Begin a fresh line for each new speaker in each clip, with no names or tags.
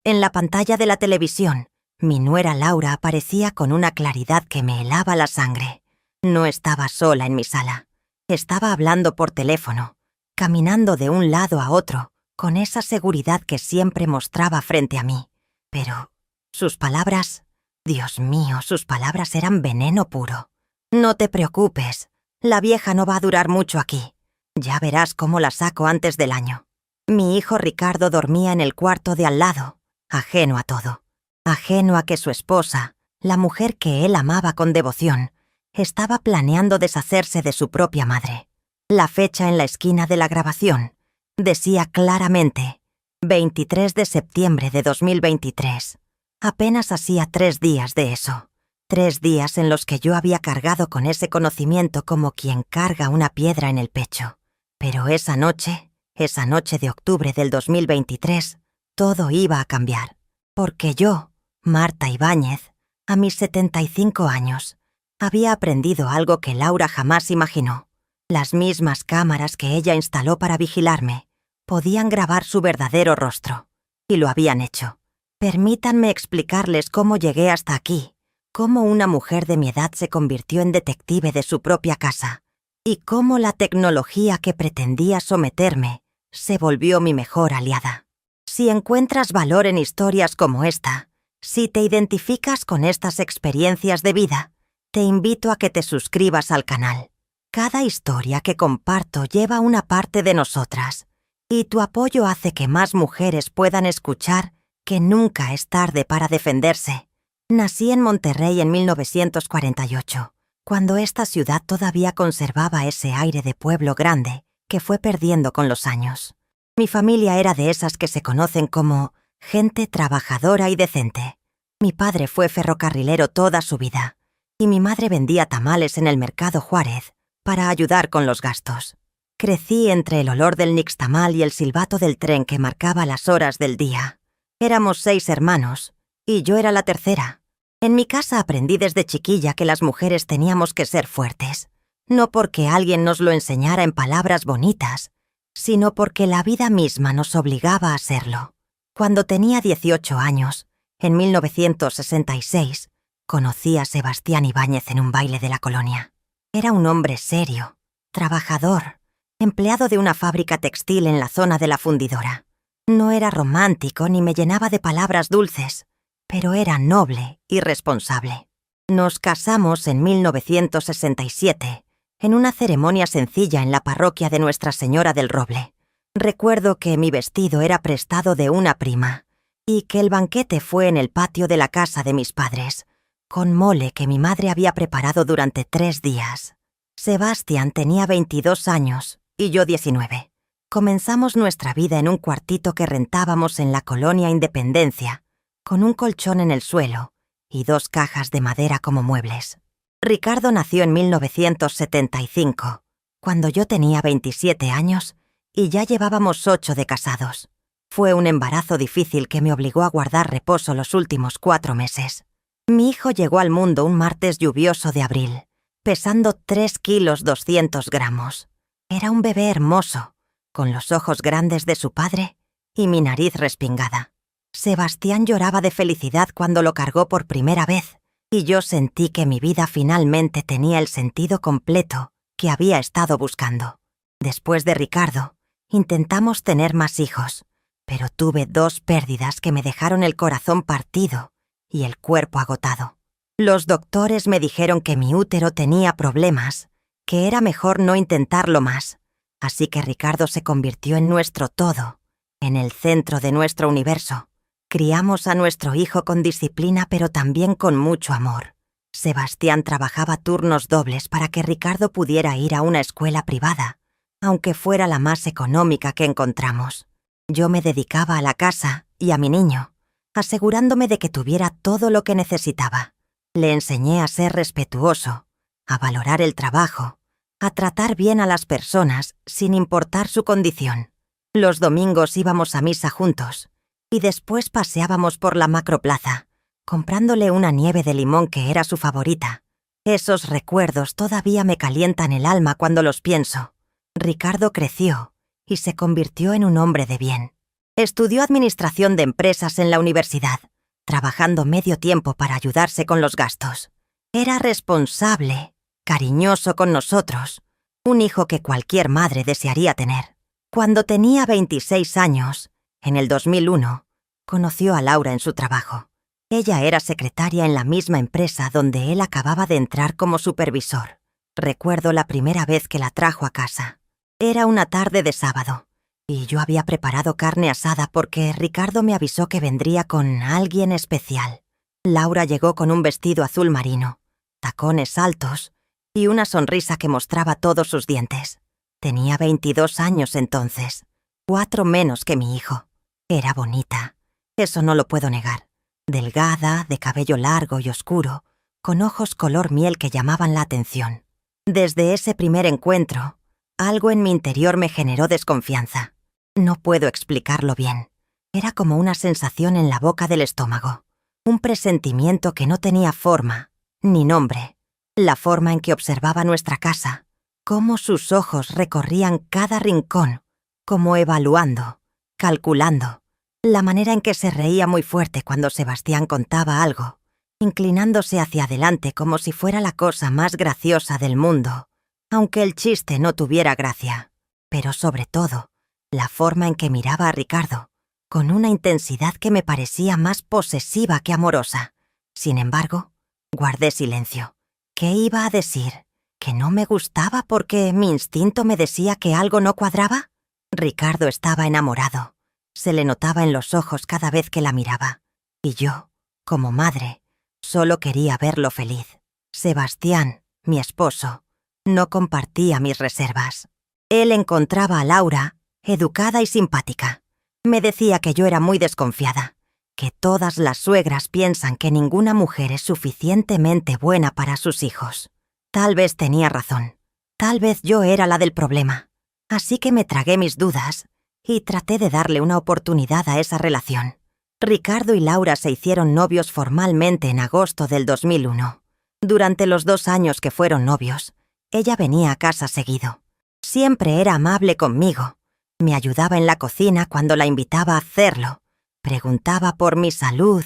En la pantalla de la televisión, mi nuera Laura aparecía con una claridad que me helaba la sangre. No estaba sola en mi sala. Estaba hablando por teléfono, caminando de un lado a otro, con esa seguridad que siempre mostraba frente a mí. Pero sus palabras, Dios mío, sus palabras eran veneno puro. No te preocupes, la vieja no va a durar mucho aquí. Ya verás cómo la saco antes del año. Mi hijo Ricardo dormía en el cuarto de al lado, ajeno a todo. Ajeno a que su esposa, la mujer que él amaba con devoción, estaba planeando deshacerse de su propia madre. La fecha en la esquina de la grabación decía claramente 23 de septiembre de 2023. Apenas hacía 3 días de eso. 3 días en los que yo había cargado con ese conocimiento como quien carga una piedra en el pecho. Pero esa noche de octubre del 2023, todo iba a cambiar. Porque yo, Marta Ibáñez, a mis 75 años, había aprendido algo que Laura jamás imaginó. Las mismas cámaras que ella instaló para vigilarme podían grabar su verdadero rostro. Y lo habían hecho. Permítanme explicarles cómo llegué hasta aquí, cómo una mujer de mi edad se convirtió en detective de su propia casa, y cómo la tecnología que pretendía someterme se volvió mi mejor aliada. Si encuentras valor en historias como esta, si te identificas con estas experiencias de vida, te invito a que te suscribas al canal. Cada historia que comparto lleva una parte de nosotras, y tu apoyo hace que más mujeres puedan escuchar que nunca es tarde para defenderse. Nací en Monterrey en 1948, cuando esta ciudad todavía conservaba ese aire de pueblo grande que fue perdiendo con los años. Mi familia era de esas que se conocen como gente trabajadora y decente. Mi padre fue ferrocarrilero toda su vida, y mi madre vendía tamales en el Mercado Juárez para ayudar con los gastos. Crecí entre el olor del nixtamal y el silbato del tren que marcaba las horas del día. Éramos 6 hermanos, y yo era la tercera. En mi casa aprendí desde chiquilla que las mujeres teníamos que ser fuertes, no porque alguien nos lo enseñara en palabras bonitas, sino porque la vida misma nos obligaba a serlo. Cuando tenía 18 años, en 1966, conocí a Sebastián Ibáñez en un baile de la colonia. Era un hombre serio, trabajador, empleado de una fábrica textil en la zona de la fundidora. No era romántico ni me llenaba de palabras dulces, pero era noble y responsable. Nos casamos en 1967, en una ceremonia sencilla en la parroquia de Nuestra Señora del Roble. Recuerdo que mi vestido era prestado de una prima y que el banquete fue en el patio de la casa de mis padres, con mole que mi madre había preparado durante 3 días. Sebastián tenía 22 años y yo 19. Comenzamos nuestra vida en un cuartito que rentábamos en la colonia Independencia, con un colchón en el suelo y 2 cajas de madera como muebles. Ricardo nació en 1975, cuando yo tenía 27 años y ya llevábamos 8 de casados. Fue un embarazo difícil que me obligó a guardar reposo los últimos 4 meses. Mi hijo llegó al mundo un martes lluvioso de abril, pesando 3 kilos 200 gramos. Era un bebé hermoso, con los ojos grandes de su padre y mi nariz respingada. Sebastián lloraba de felicidad cuando lo cargó por primera vez, y yo sentí que mi vida finalmente tenía el sentido completo que había estado buscando. Después de Ricardo, intentamos tener más hijos, pero tuve 2 pérdidas que me dejaron el corazón partido y el cuerpo agotado. Los doctores me dijeron que mi útero tenía problemas, que era mejor no intentarlo más, así que Ricardo se convirtió en nuestro todo, en el centro de nuestro universo. Criamos a nuestro hijo con disciplina pero también con mucho amor. Sebastián trabajaba turnos dobles para que Ricardo pudiera ir a una escuela privada, aunque fuera la más económica que encontramos. Yo me dedicaba a la casa y a mi niño, asegurándome de que tuviera todo lo que necesitaba. Le enseñé a ser respetuoso, a valorar el trabajo, a tratar bien a las personas sin importar su condición. Los domingos íbamos a misa juntos y después paseábamos por la macroplaza, comprándole una nieve de limón que era su favorita. Esos recuerdos todavía me calientan el alma cuando los pienso. Ricardo creció y se convirtió en un hombre de bien. Estudió administración de empresas en la universidad, trabajando medio tiempo para ayudarse con los gastos. Era responsable, cariñoso con nosotros, un hijo que cualquier madre desearía tener. Cuando tenía 26 años, en el 2001, conoció a Laura en su trabajo. Ella era secretaria en la misma empresa donde él acababa de entrar como supervisor. Recuerdo la primera vez que la trajo a casa. Era una tarde de sábado, y yo había preparado carne asada porque Ricardo me avisó que vendría con alguien especial. Laura llegó con un vestido azul marino, tacones altos y una sonrisa que mostraba todos sus dientes. Tenía 22 años entonces, 4 menos que mi hijo. Era bonita, eso no lo puedo negar. Delgada, de cabello largo y oscuro, con ojos color miel que llamaban la atención. Desde ese primer encuentro, algo en mi interior me generó desconfianza. No puedo explicarlo bien. Era como una sensación en la boca del estómago, un presentimiento que no tenía forma, ni nombre. La forma en que observaba nuestra casa, cómo sus ojos recorrían cada rincón, como evaluando, calculando. La manera en que se reía muy fuerte cuando Sebastián contaba algo, inclinándose hacia adelante como si fuera la cosa más graciosa del mundo, aunque el chiste no tuviera gracia. Pero sobre todo, la forma en que miraba a Ricardo, con una intensidad que me parecía más posesiva que amorosa. Sin embargo, guardé silencio. ¿Qué iba a decir? ¿Que no me gustaba porque mi instinto me decía que algo no cuadraba? Ricardo estaba enamorado. Se le notaba en los ojos cada vez que la miraba. Y yo, como madre, solo quería verlo feliz. Sebastián, mi esposo, no compartía mis reservas. Él encontraba a Laura educada y simpática. Me decía que yo era muy desconfiada, que todas las suegras piensan que ninguna mujer es suficientemente buena para sus hijos. Tal vez tenía razón. Tal vez yo era la del problema. Así que me tragué mis dudas y traté de darle una oportunidad a esa relación. Ricardo y Laura se hicieron novios formalmente en agosto del 2001. Durante los 2 años que fueron novios, ella venía a casa seguido. Siempre era amable conmigo. Me ayudaba en la cocina cuando la invitaba a hacerlo. Preguntaba por mi salud.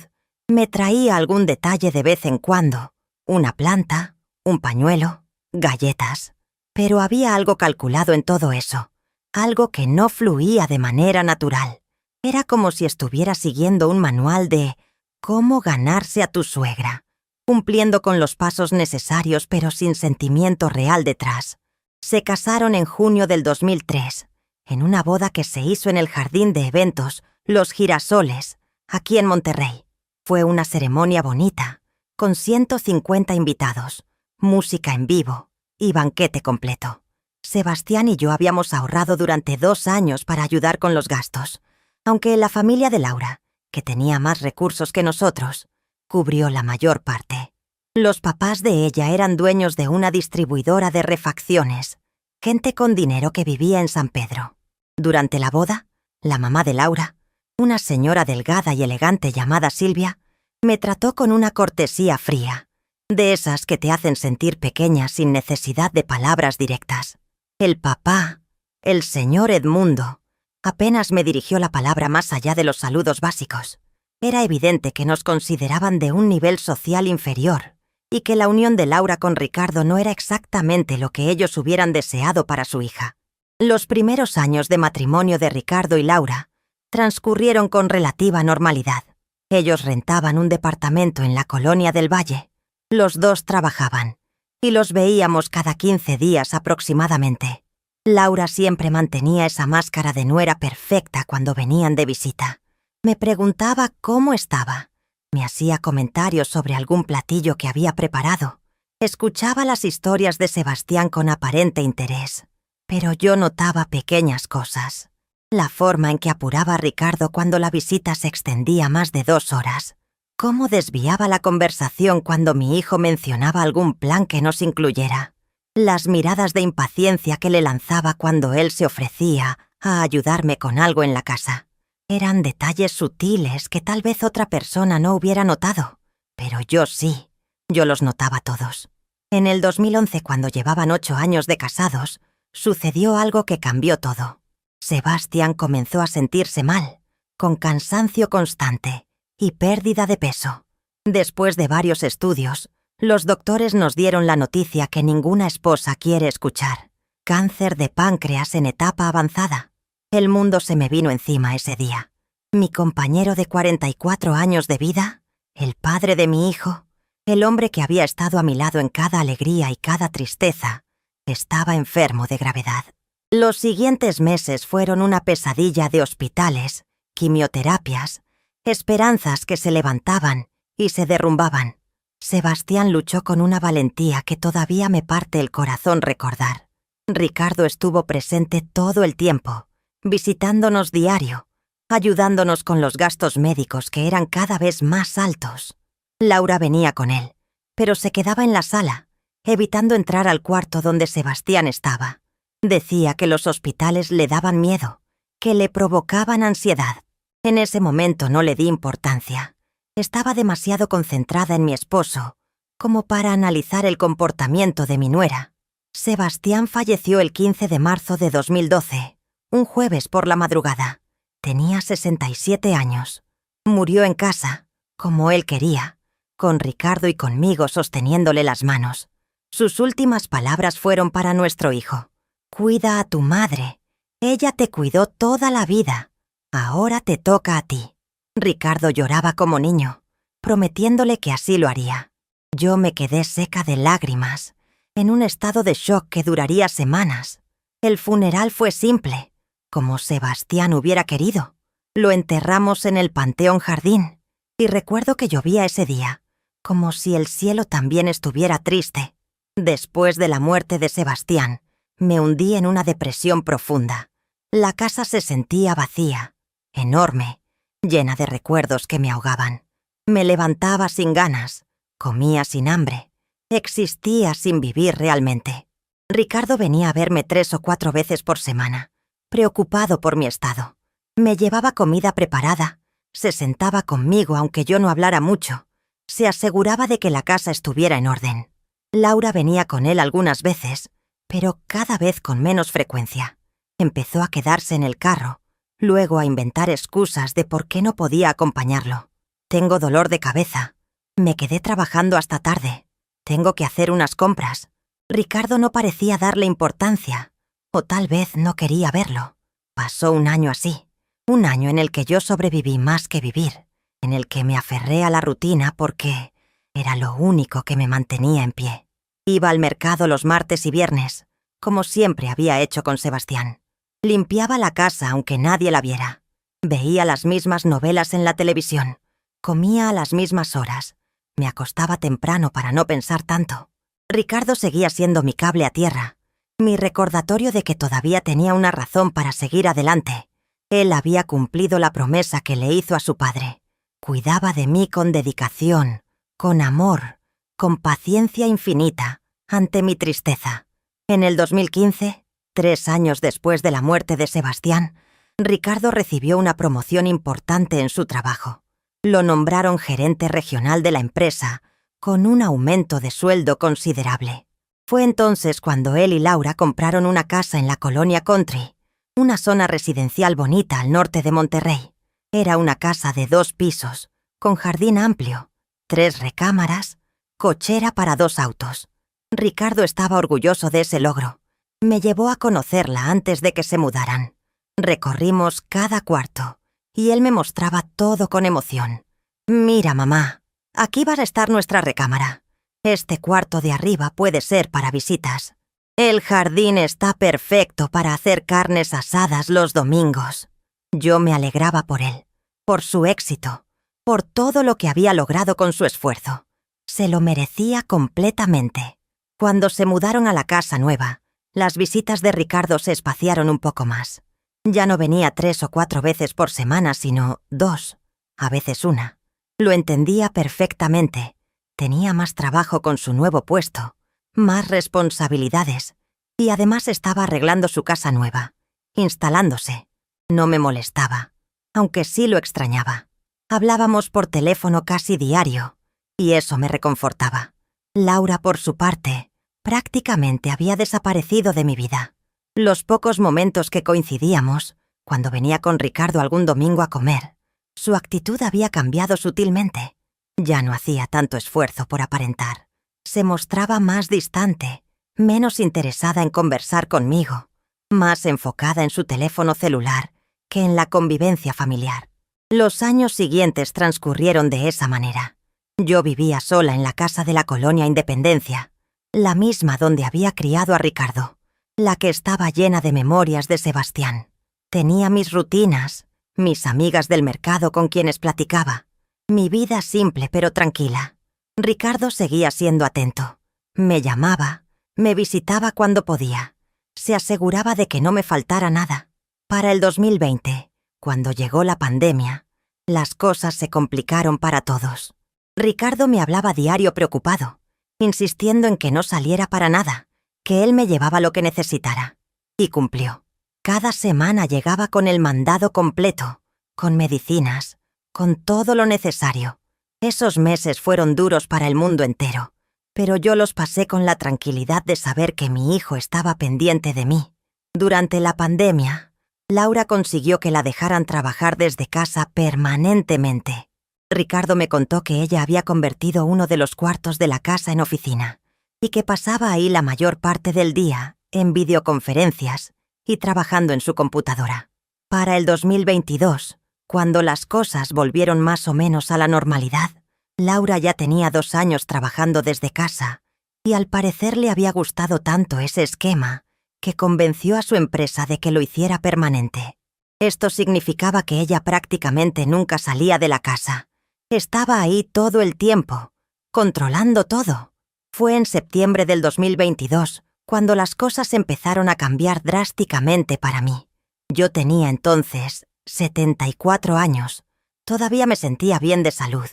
Me traía algún detalle de vez en cuando. Una planta, un pañuelo, galletas. Pero había algo calculado en todo eso. Algo que no fluía de manera natural. Era como si estuviera siguiendo un manual de cómo ganarse a tu suegra, cumpliendo con los pasos necesarios pero sin sentimiento real detrás. Se casaron en junio del 2003, en una boda que se hizo en el jardín de eventos Los Girasoles, aquí en Monterrey. Fue una ceremonia bonita, con 150 invitados, música en vivo y banquete completo. Sebastián y yo habíamos ahorrado durante 2 años para ayudar con los gastos, aunque la familia de Laura, que tenía más recursos que nosotros, cubrió la mayor parte. Los papás de ella eran dueños de una distribuidora de refacciones, gente con dinero que vivía en San Pedro. Durante la boda, la mamá de Laura, una señora delgada y elegante llamada Silvia, me trató con una cortesía fría, de esas que te hacen sentir pequeña sin necesidad de palabras directas. El papá, el señor Edmundo, apenas me dirigió la palabra más allá de los saludos básicos. Era evidente que nos consideraban de un nivel social inferior y que la unión de Laura con Ricardo no era exactamente lo que ellos hubieran deseado para su hija. Los primeros años de matrimonio de Ricardo y Laura transcurrieron con relativa normalidad. Ellos rentaban un departamento en la Colonia del Valle. Los dos trabajaban y los veíamos cada 15 días aproximadamente. Laura siempre mantenía esa máscara de nuera perfecta cuando venían de visita. Me preguntaba cómo estaba. Me hacía comentarios sobre algún platillo que había preparado. Escuchaba las historias de Sebastián con aparente interés. Pero yo notaba pequeñas cosas. La forma en que apuraba a Ricardo cuando la visita se extendía más de 2 horas. Cómo desviaba la conversación cuando mi hijo mencionaba algún plan que nos incluyera. Las miradas de impaciencia que le lanzaba cuando él se ofrecía a ayudarme con algo en la casa. Eran detalles sutiles que tal vez otra persona no hubiera notado, pero yo sí, yo los notaba todos. En el 2011, cuando llevaban 8 años de casados, sucedió algo que cambió todo. Sebastián comenzó a sentirse mal, con cansancio constante y pérdida de peso. Después de varios estudios, los doctores nos dieron la noticia que ninguna esposa quiere escuchar. Cáncer de páncreas en etapa avanzada. El mundo se me vino encima ese día. Mi compañero de 44 años de vida, el padre de mi hijo, el hombre que había estado a mi lado en cada alegría y cada tristeza, estaba enfermo de gravedad. Los siguientes meses fueron una pesadilla de hospitales, quimioterapias, esperanzas que se levantaban y se derrumbaban. Sebastián luchó con una valentía que todavía me parte el corazón recordar. Ricardo estuvo presente todo el tiempo, visitándonos diario, ayudándonos con los gastos médicos que eran cada vez más altos. Laura venía con él, pero se quedaba en la sala, evitando entrar al cuarto donde Sebastián estaba. Decía que los hospitales le daban miedo, que le provocaban ansiedad. En ese momento no le di importancia. Estaba demasiado concentrada en mi esposo como para analizar el comportamiento de mi nuera. Sebastián falleció el 15 de marzo de 2012, un jueves por la madrugada. Tenía 67 años. Murió en casa, como él quería, con Ricardo y conmigo sosteniéndole las manos. Sus últimas palabras fueron para nuestro hijo. «Cuida a tu madre. Ella te cuidó toda la vida. Ahora te toca a ti». Ricardo lloraba como niño, prometiéndole que así lo haría. Yo me quedé seca de lágrimas, en un estado de shock que duraría semanas. El funeral fue simple, como Sebastián hubiera querido. Lo enterramos en el Panteón Jardín, y recuerdo que llovía ese día, como si el cielo también estuviera triste. Después de la muerte de Sebastián, me hundí en una depresión profunda. La casa se sentía vacía, enorme, llena de recuerdos que me ahogaban. Me levantaba sin ganas, comía sin hambre, existía sin vivir realmente. Ricardo venía a verme 3 o 4 veces por semana, preocupado por mi estado. Me llevaba comida preparada, se sentaba conmigo aunque yo no hablara mucho, se aseguraba de que la casa estuviera en orden. Laura venía con él algunas veces, pero cada vez con menos frecuencia. Empezó a quedarse en el carro, luego a inventar excusas de por qué no podía acompañarlo. «Tengo dolor de cabeza. Me quedé trabajando hasta tarde. Tengo que hacer unas compras». Ricardo no parecía darle importancia, o tal vez no quería verlo. Pasó un año así, un año en el que yo sobreviví más que vivir, en el que me aferré a la rutina porque era lo único que me mantenía en pie. Iba al mercado los martes y viernes, como siempre había hecho con Sebastián. Limpiaba la casa aunque nadie la viera. Veía las mismas novelas en la televisión. Comía a las mismas horas. Me acostaba temprano para no pensar tanto. Ricardo seguía siendo mi cable a tierra, mi recordatorio de que todavía tenía una razón para seguir adelante. Él había cumplido la promesa que le hizo a su padre. Cuidaba de mí con dedicación, con amor, con paciencia infinita, ante mi tristeza. En el 2015, 3 años después de la muerte de Sebastián, Ricardo recibió una promoción importante en su trabajo. Lo nombraron gerente regional de la empresa, con un aumento de sueldo considerable. Fue entonces cuando él y Laura compraron una casa en la Colonia Country, una zona residencial bonita al norte de Monterrey. Era una casa de 2 pisos, con jardín amplio, 3 recámaras, cochera para 2 autos. Ricardo estaba orgulloso de ese logro. Me llevó a conocerla antes de que se mudaran. Recorrimos cada cuarto, y él me mostraba todo con emoción. «Mira, mamá, aquí va a estar nuestra recámara. Este cuarto de arriba puede ser para visitas. El jardín está perfecto para hacer carnes asadas los domingos». Yo me alegraba por él, por su éxito, por todo lo que había logrado con su esfuerzo. Se lo merecía completamente. Cuando se mudaron a la casa nueva, las visitas de Ricardo se espaciaron un poco más. Ya no venía 3 o 4 veces por semana, sino 2, a veces 1. Lo entendía perfectamente. Tenía más trabajo con su nuevo puesto, más responsabilidades, y además estaba arreglando su casa nueva, instalándose. No me molestaba, aunque sí lo extrañaba. Hablábamos por teléfono casi diario, y eso me reconfortaba. Laura, por su parte, prácticamente había desaparecido de mi vida. Los pocos momentos que coincidíamos, Cuando venía con Ricardo algún domingo a comer, su actitud había cambiado sutilmente. Ya no hacía tanto esfuerzo por aparentar. Se mostraba más distante, menos interesada en conversar conmigo, más enfocada en su teléfono celular que en la convivencia familiar. Los años siguientes transcurrieron de esa manera. Yo vivía sola en la casa de la colonia Independencia, la misma donde había criado a Ricardo, la que estaba llena de memorias de Sebastián. Tenía mis rutinas, mis amigas del mercado con quienes platicaba, mi vida simple pero tranquila. Ricardo seguía siendo atento. Me llamaba, me visitaba cuando podía. Se aseguraba de que no me faltara nada. Para el 2020, cuando llegó la pandemia, las cosas se complicaron para todos. Ricardo me hablaba diario preocupado, insistiendo en que no saliera para nada, que él me llevaba lo que necesitara. Y cumplió. Cada semana llegaba con el mandado completo, con medicinas, con todo lo necesario. Esos meses fueron duros para el mundo entero, pero yo los pasé con la tranquilidad de saber que mi hijo estaba pendiente de mí. Durante la pandemia, Laura consiguió que la dejaran trabajar desde casa permanentemente. Ricardo me contó que ella había convertido uno de los cuartos de la casa en oficina y que pasaba ahí la mayor parte del día, en videoconferencias y trabajando en su computadora. Para el 2022, cuando las cosas volvieron más o menos a la normalidad, Laura ya tenía 2 años trabajando desde casa y al parecer le había gustado tanto ese esquema que convenció a su empresa de que lo hiciera permanente. Esto significaba que ella prácticamente nunca salía de la casa. Estaba ahí todo el tiempo, controlando todo. Fue en septiembre del 2022 cuando las cosas empezaron a cambiar drásticamente para mí. Yo tenía entonces 74 años. Todavía me sentía bien de salud,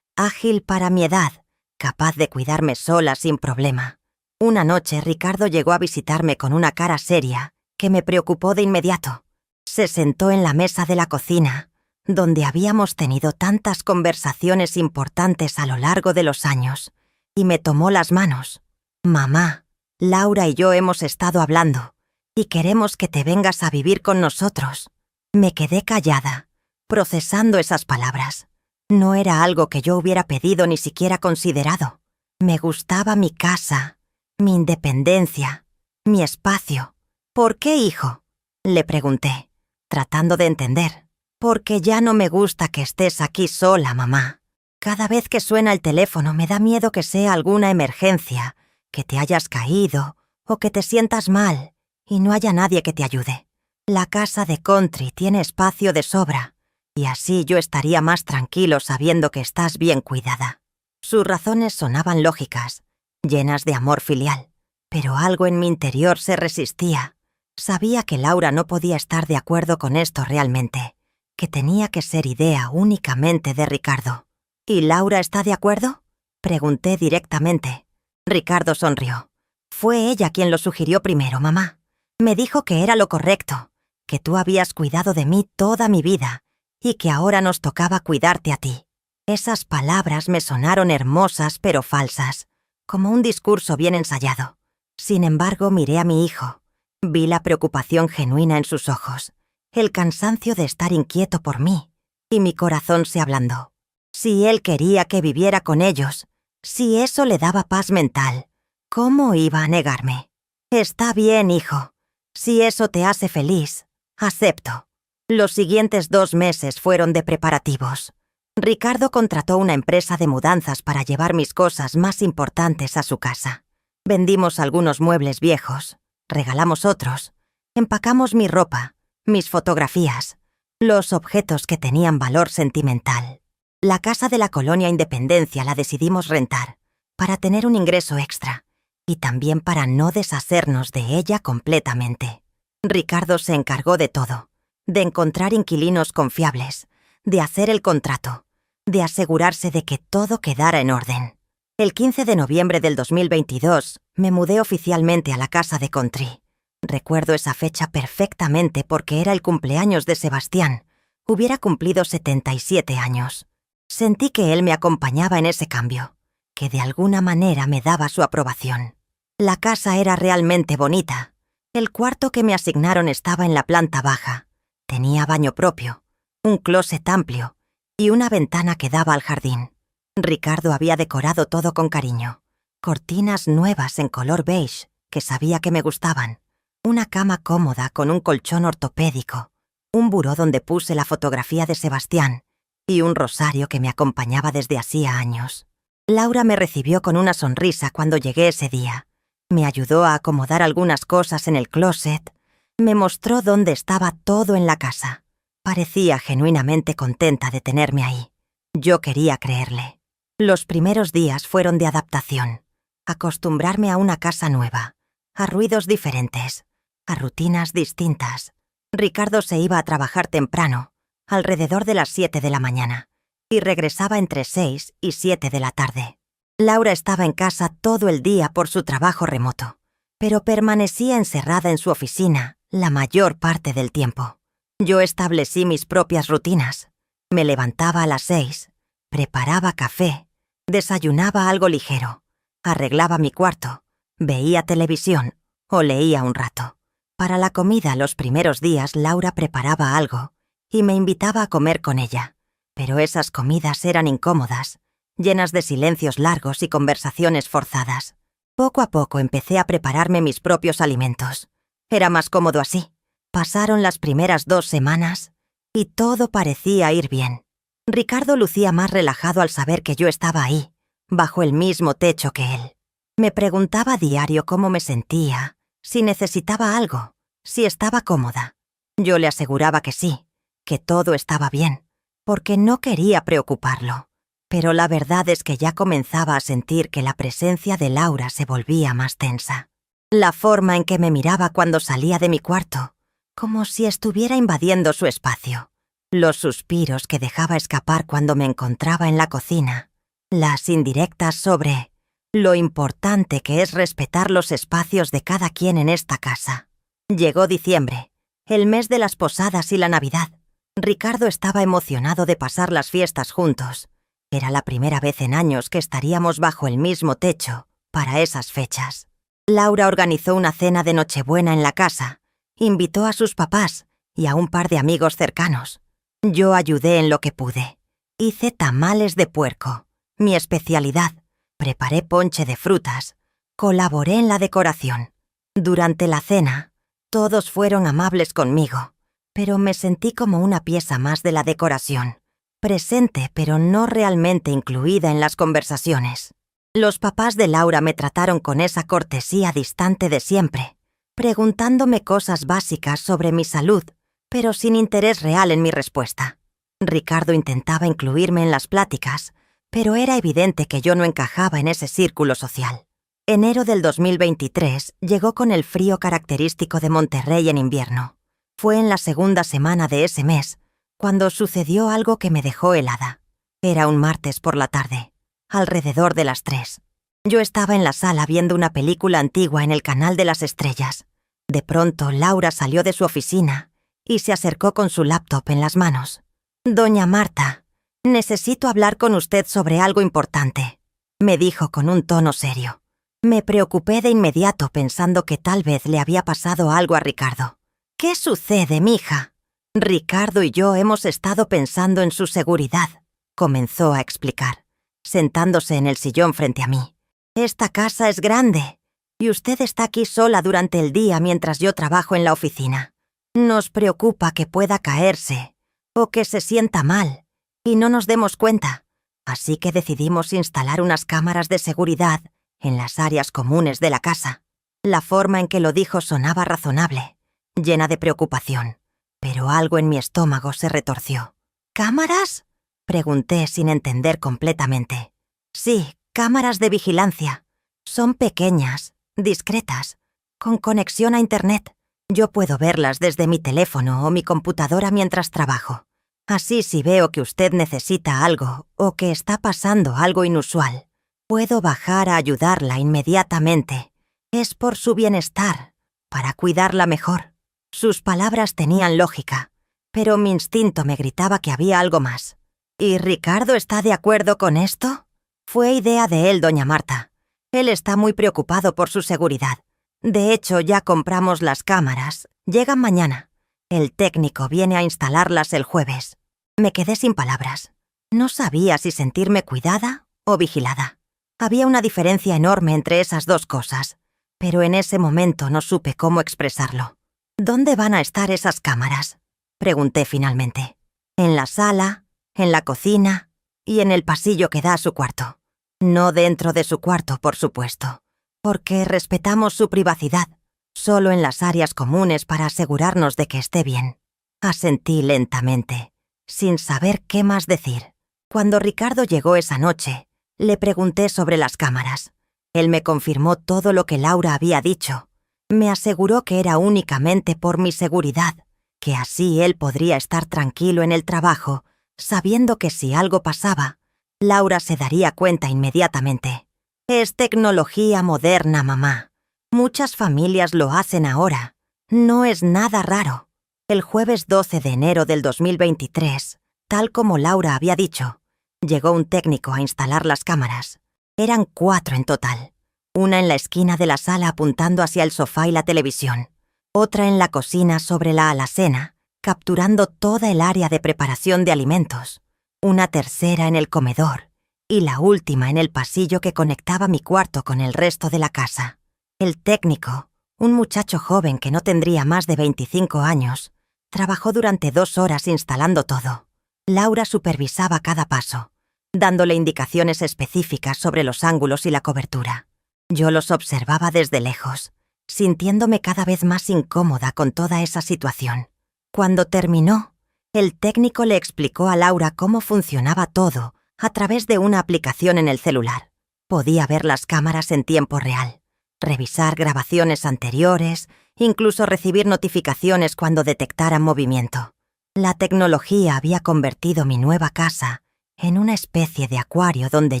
ágil para mi edad, capaz de cuidarme sola sin problema. Una noche Ricardo llegó a visitarme con una cara seria que me preocupó de inmediato. Se sentó en la mesa de la cocina, donde habíamos tenido tantas conversaciones importantes a lo largo de los años, y me tomó las manos. «Mamá, Laura y yo hemos estado hablando, y queremos que te vengas a vivir con nosotros». Me quedé callada, procesando esas palabras. No era algo que yo hubiera pedido ni siquiera considerado. Me gustaba mi casa, mi independencia, mi espacio. «¿Por qué, hijo?», le pregunté, tratando de entender. «Porque ya no me gusta que estés aquí sola, mamá. Cada vez que suena el teléfono me da miedo que sea alguna emergencia, que te hayas caído o que te sientas mal y no haya nadie que te ayude. La casa de country tiene espacio de sobra y así yo estaría más tranquilo sabiendo que estás bien cuidada». Sus razones sonaban lógicas, llenas de amor filial, pero algo en mi interior se resistía. Sabía que Laura no podía estar de acuerdo con esto realmente, que tenía que ser idea únicamente de Ricardo. «¿Y Laura está de acuerdo?», pregunté directamente. Ricardo sonrió. «Fue ella quien lo sugirió primero, mamá. Me dijo que era lo correcto, que tú habías cuidado de mí toda mi vida y que ahora nos tocaba cuidarte a ti». Esas palabras me sonaron hermosas pero falsas, como un discurso bien ensayado. Sin embargo, miré a mi hijo. Vi la preocupación genuina en sus ojos, el cansancio de estar inquieto por mí, y mi corazón se ablandó. Si él quería que viviera con ellos, si eso le daba paz mental, ¿cómo iba a negarme? «Está bien, hijo. Si eso te hace feliz, acepto». Los siguientes 2 meses fueron de preparativos. Ricardo contrató una empresa de mudanzas para llevar mis cosas más importantes a su casa. Vendimos algunos muebles viejos, regalamos otros, empacamos mi ropa, mis fotografías, los objetos que tenían valor sentimental. La casa de la colonia Independencia la decidimos rentar, para tener un ingreso extra, y también para no deshacernos de ella completamente. Ricardo se encargó de todo, de encontrar inquilinos confiables, de hacer el contrato, de asegurarse de que todo quedara en orden. El 15 de noviembre del 2022 me mudé oficialmente a la casa de country. Recuerdo esa fecha perfectamente porque era el cumpleaños de Sebastián. Hubiera cumplido 77 años. Sentí que él me acompañaba en ese cambio, que de alguna manera me daba su aprobación. La casa era realmente bonita. El cuarto que me asignaron estaba en la planta baja. Tenía baño propio, un closet amplio y una ventana que daba al jardín. Ricardo había decorado todo con cariño. Cortinas nuevas en color beige, que sabía que me gustaban. Una cama cómoda con un colchón ortopédico. Un buró donde puse la fotografía de Sebastián y un rosario que me acompañaba desde hacía años. Laura me recibió con una sonrisa cuando llegué ese día. Me ayudó a acomodar algunas cosas en el closet. Me mostró dónde estaba todo en la casa. Parecía genuinamente contenta de tenerme ahí. Yo quería creerle. Los primeros días fueron de adaptación. Acostumbrarme a una casa nueva, a ruidos diferentes, a rutinas distintas. Ricardo se iba a trabajar temprano, alrededor de las 7 de la mañana, y regresaba entre 6 y 7 de la tarde. Laura estaba en casa todo el día por su trabajo remoto, pero permanecía encerrada en su oficina la mayor parte del tiempo. Yo establecí mis propias rutinas. Me levantaba a las 6, preparaba café, desayunaba algo ligero, arreglaba mi cuarto, veía televisión o leía un rato. Para la comida los primeros días Laura preparaba algo y me invitaba a comer con ella, pero esas comidas eran incómodas, llenas de silencios largos y conversaciones forzadas. Poco a poco empecé a prepararme mis propios alimentos. Era más cómodo así. Pasaron las primeras 2 semanas y todo parecía ir bien. Ricardo lucía más relajado al saber que yo estaba ahí, bajo el mismo techo que él. Me preguntaba a diario cómo me sentía, si necesitaba algo, si estaba cómoda. Yo le aseguraba que sí, que todo estaba bien, porque no quería preocuparlo. Pero la verdad es que ya comenzaba a sentir que la presencia de Laura se volvía más tensa. La forma en que me miraba cuando salía de mi cuarto, como si estuviera invadiendo su espacio. Los suspiros que dejaba escapar cuando me encontraba en la cocina. Las indirectas sobre lo importante que es respetar los espacios de cada quien en esta casa. Llegó diciembre, el mes de las posadas y la Navidad. Ricardo estaba emocionado de pasar las fiestas juntos. Era la primera vez en años que estaríamos bajo el mismo techo para esas fechas. Laura organizó una cena de Nochebuena en la casa. Invitó a sus papás y a un par de amigos cercanos. Yo ayudé en lo que pude. Hice tamales de puerco, mi especialidad. Preparé ponche de frutas. Colaboré en la decoración. Durante la cena, todos fueron amables conmigo, pero me sentí como una pieza más de la decoración, presente pero no realmente incluida en las conversaciones. Los papás de Laura me trataron con esa cortesía distante de siempre, preguntándome cosas básicas sobre mi salud, pero sin interés real en mi respuesta. Ricardo intentaba incluirme en las pláticas, pero era evidente que yo no encajaba en ese círculo social. Enero del 2023 llegó con el frío característico de Monterrey en invierno. Fue en la segunda semana de ese mes, cuando sucedió algo que me dejó helada. Era un martes por la tarde, alrededor de las 3. Yo estaba en la sala viendo una película antigua en el Canal de las Estrellas. De pronto, Laura salió de su oficina y se acercó con su laptop en las manos. «Doña Marta, necesito hablar con usted sobre algo importante», me dijo con un tono serio. Me preocupé de inmediato pensando que tal vez le había pasado algo a Ricardo. «¿Qué sucede, mija?» «Ricardo y yo hemos estado pensando en su seguridad», comenzó a explicar, sentándose en el sillón frente a mí. «Esta casa es grande y usted está aquí sola durante el día mientras yo trabajo en la oficina. Nos preocupa que pueda caerse o que se sienta mal y no nos demos cuenta. Así que decidimos instalar unas cámaras de seguridad en las áreas comunes de la casa». La forma en que lo dijo sonaba razonable, llena de preocupación, pero algo en mi estómago se retorció. «¿Cámaras?», pregunté sin entender completamente. «Sí, cámaras de vigilancia. Son pequeñas, discretas, con conexión a Internet. Yo puedo verlas desde mi teléfono o mi computadora mientras trabajo. Así si veo que usted necesita algo o que está pasando algo inusual, puedo bajar a ayudarla inmediatamente. Es por su bienestar, para cuidarla mejor». Sus palabras tenían lógica, pero mi instinto me gritaba que había algo más. «¿Y Ricardo está de acuerdo con esto?» «Fue idea de él, doña Marta. Él está muy preocupado por su seguridad. De hecho, ya compramos las cámaras. Llegan mañana. El técnico viene a instalarlas el jueves. Me quedé sin palabras. No sabía si sentirme cuidada o vigilada. Había una diferencia enorme entre esas dos cosas, pero en ese momento no supe cómo expresarlo. ¿Dónde van a estar esas cámaras?, pregunté finalmente. En la sala, en la cocina y en el pasillo que da a su cuarto. No dentro de su cuarto, por supuesto, porque respetamos su privacidad, solo en las áreas comunes para asegurarnos de que esté bien. Asentí lentamente, sin saber qué más decir. Cuando Ricardo llegó esa noche, le pregunté sobre las cámaras. Él me confirmó todo lo que Laura había dicho. Me aseguró que era únicamente por mi seguridad, que así él podría estar tranquilo en el trabajo, sabiendo que si algo pasaba, Laura se daría cuenta inmediatamente. Es tecnología moderna, mamá. Muchas familias lo hacen ahora. No es nada raro. El jueves 12 de enero del 2023, tal como Laura había dicho, llegó un técnico a instalar las cámaras. Eran 4 en total. Una en la esquina de la sala apuntando hacia el sofá y la televisión. Otra en la cocina sobre la alacena, capturando toda el área de preparación de alimentos. Una tercera en el comedor. Y la última en el pasillo que conectaba mi cuarto con el resto de la casa. El técnico, un muchacho joven que no tendría más de 25 años, trabajó durante 2 horas instalando todo. Laura supervisaba cada paso, dándole indicaciones específicas sobre los ángulos y la cobertura. Yo los observaba desde lejos, sintiéndome cada vez más incómoda con toda esa situación. Cuando terminó, el técnico le explicó a Laura cómo funcionaba todo a través de una aplicación en el celular. Podía ver las cámaras en tiempo real, revisar grabaciones anteriores, incluso recibir notificaciones cuando detectaran movimiento. La tecnología había convertido mi nueva casa en una especie de acuario donde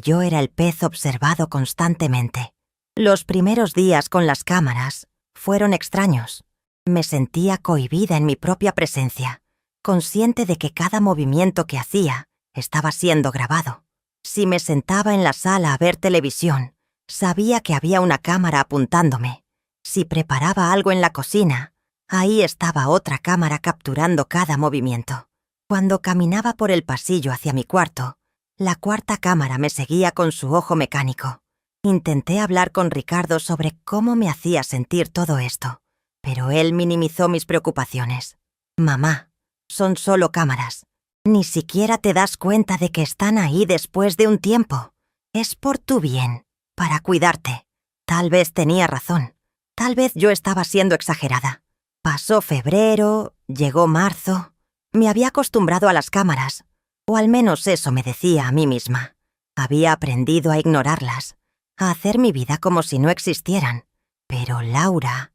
yo era el pez observado constantemente. Los primeros días con las cámaras fueron extraños. Me sentía cohibida en mi propia presencia, consciente de que cada movimiento que hacía estaba siendo grabado. Si me sentaba en la sala a ver televisión, sabía que había una cámara apuntándome. Si preparaba algo en la cocina, ahí estaba otra cámara capturando cada movimiento. Cuando caminaba por el pasillo hacia mi cuarto, la cuarta cámara me seguía con su ojo mecánico. Intenté hablar con Ricardo sobre cómo me hacía sentir todo esto, pero él minimizó mis preocupaciones. Mamá, son solo cámaras. Ni siquiera te das cuenta de que están ahí después de un tiempo. Es por tu bien, para cuidarte. Tal vez tenía razón. Tal vez yo estaba siendo exagerada. Pasó febrero, llegó marzo. Me había acostumbrado a las cámaras, o al menos eso me decía a mí misma. Había aprendido a ignorarlas, a hacer mi vida como si no existieran. Pero Laura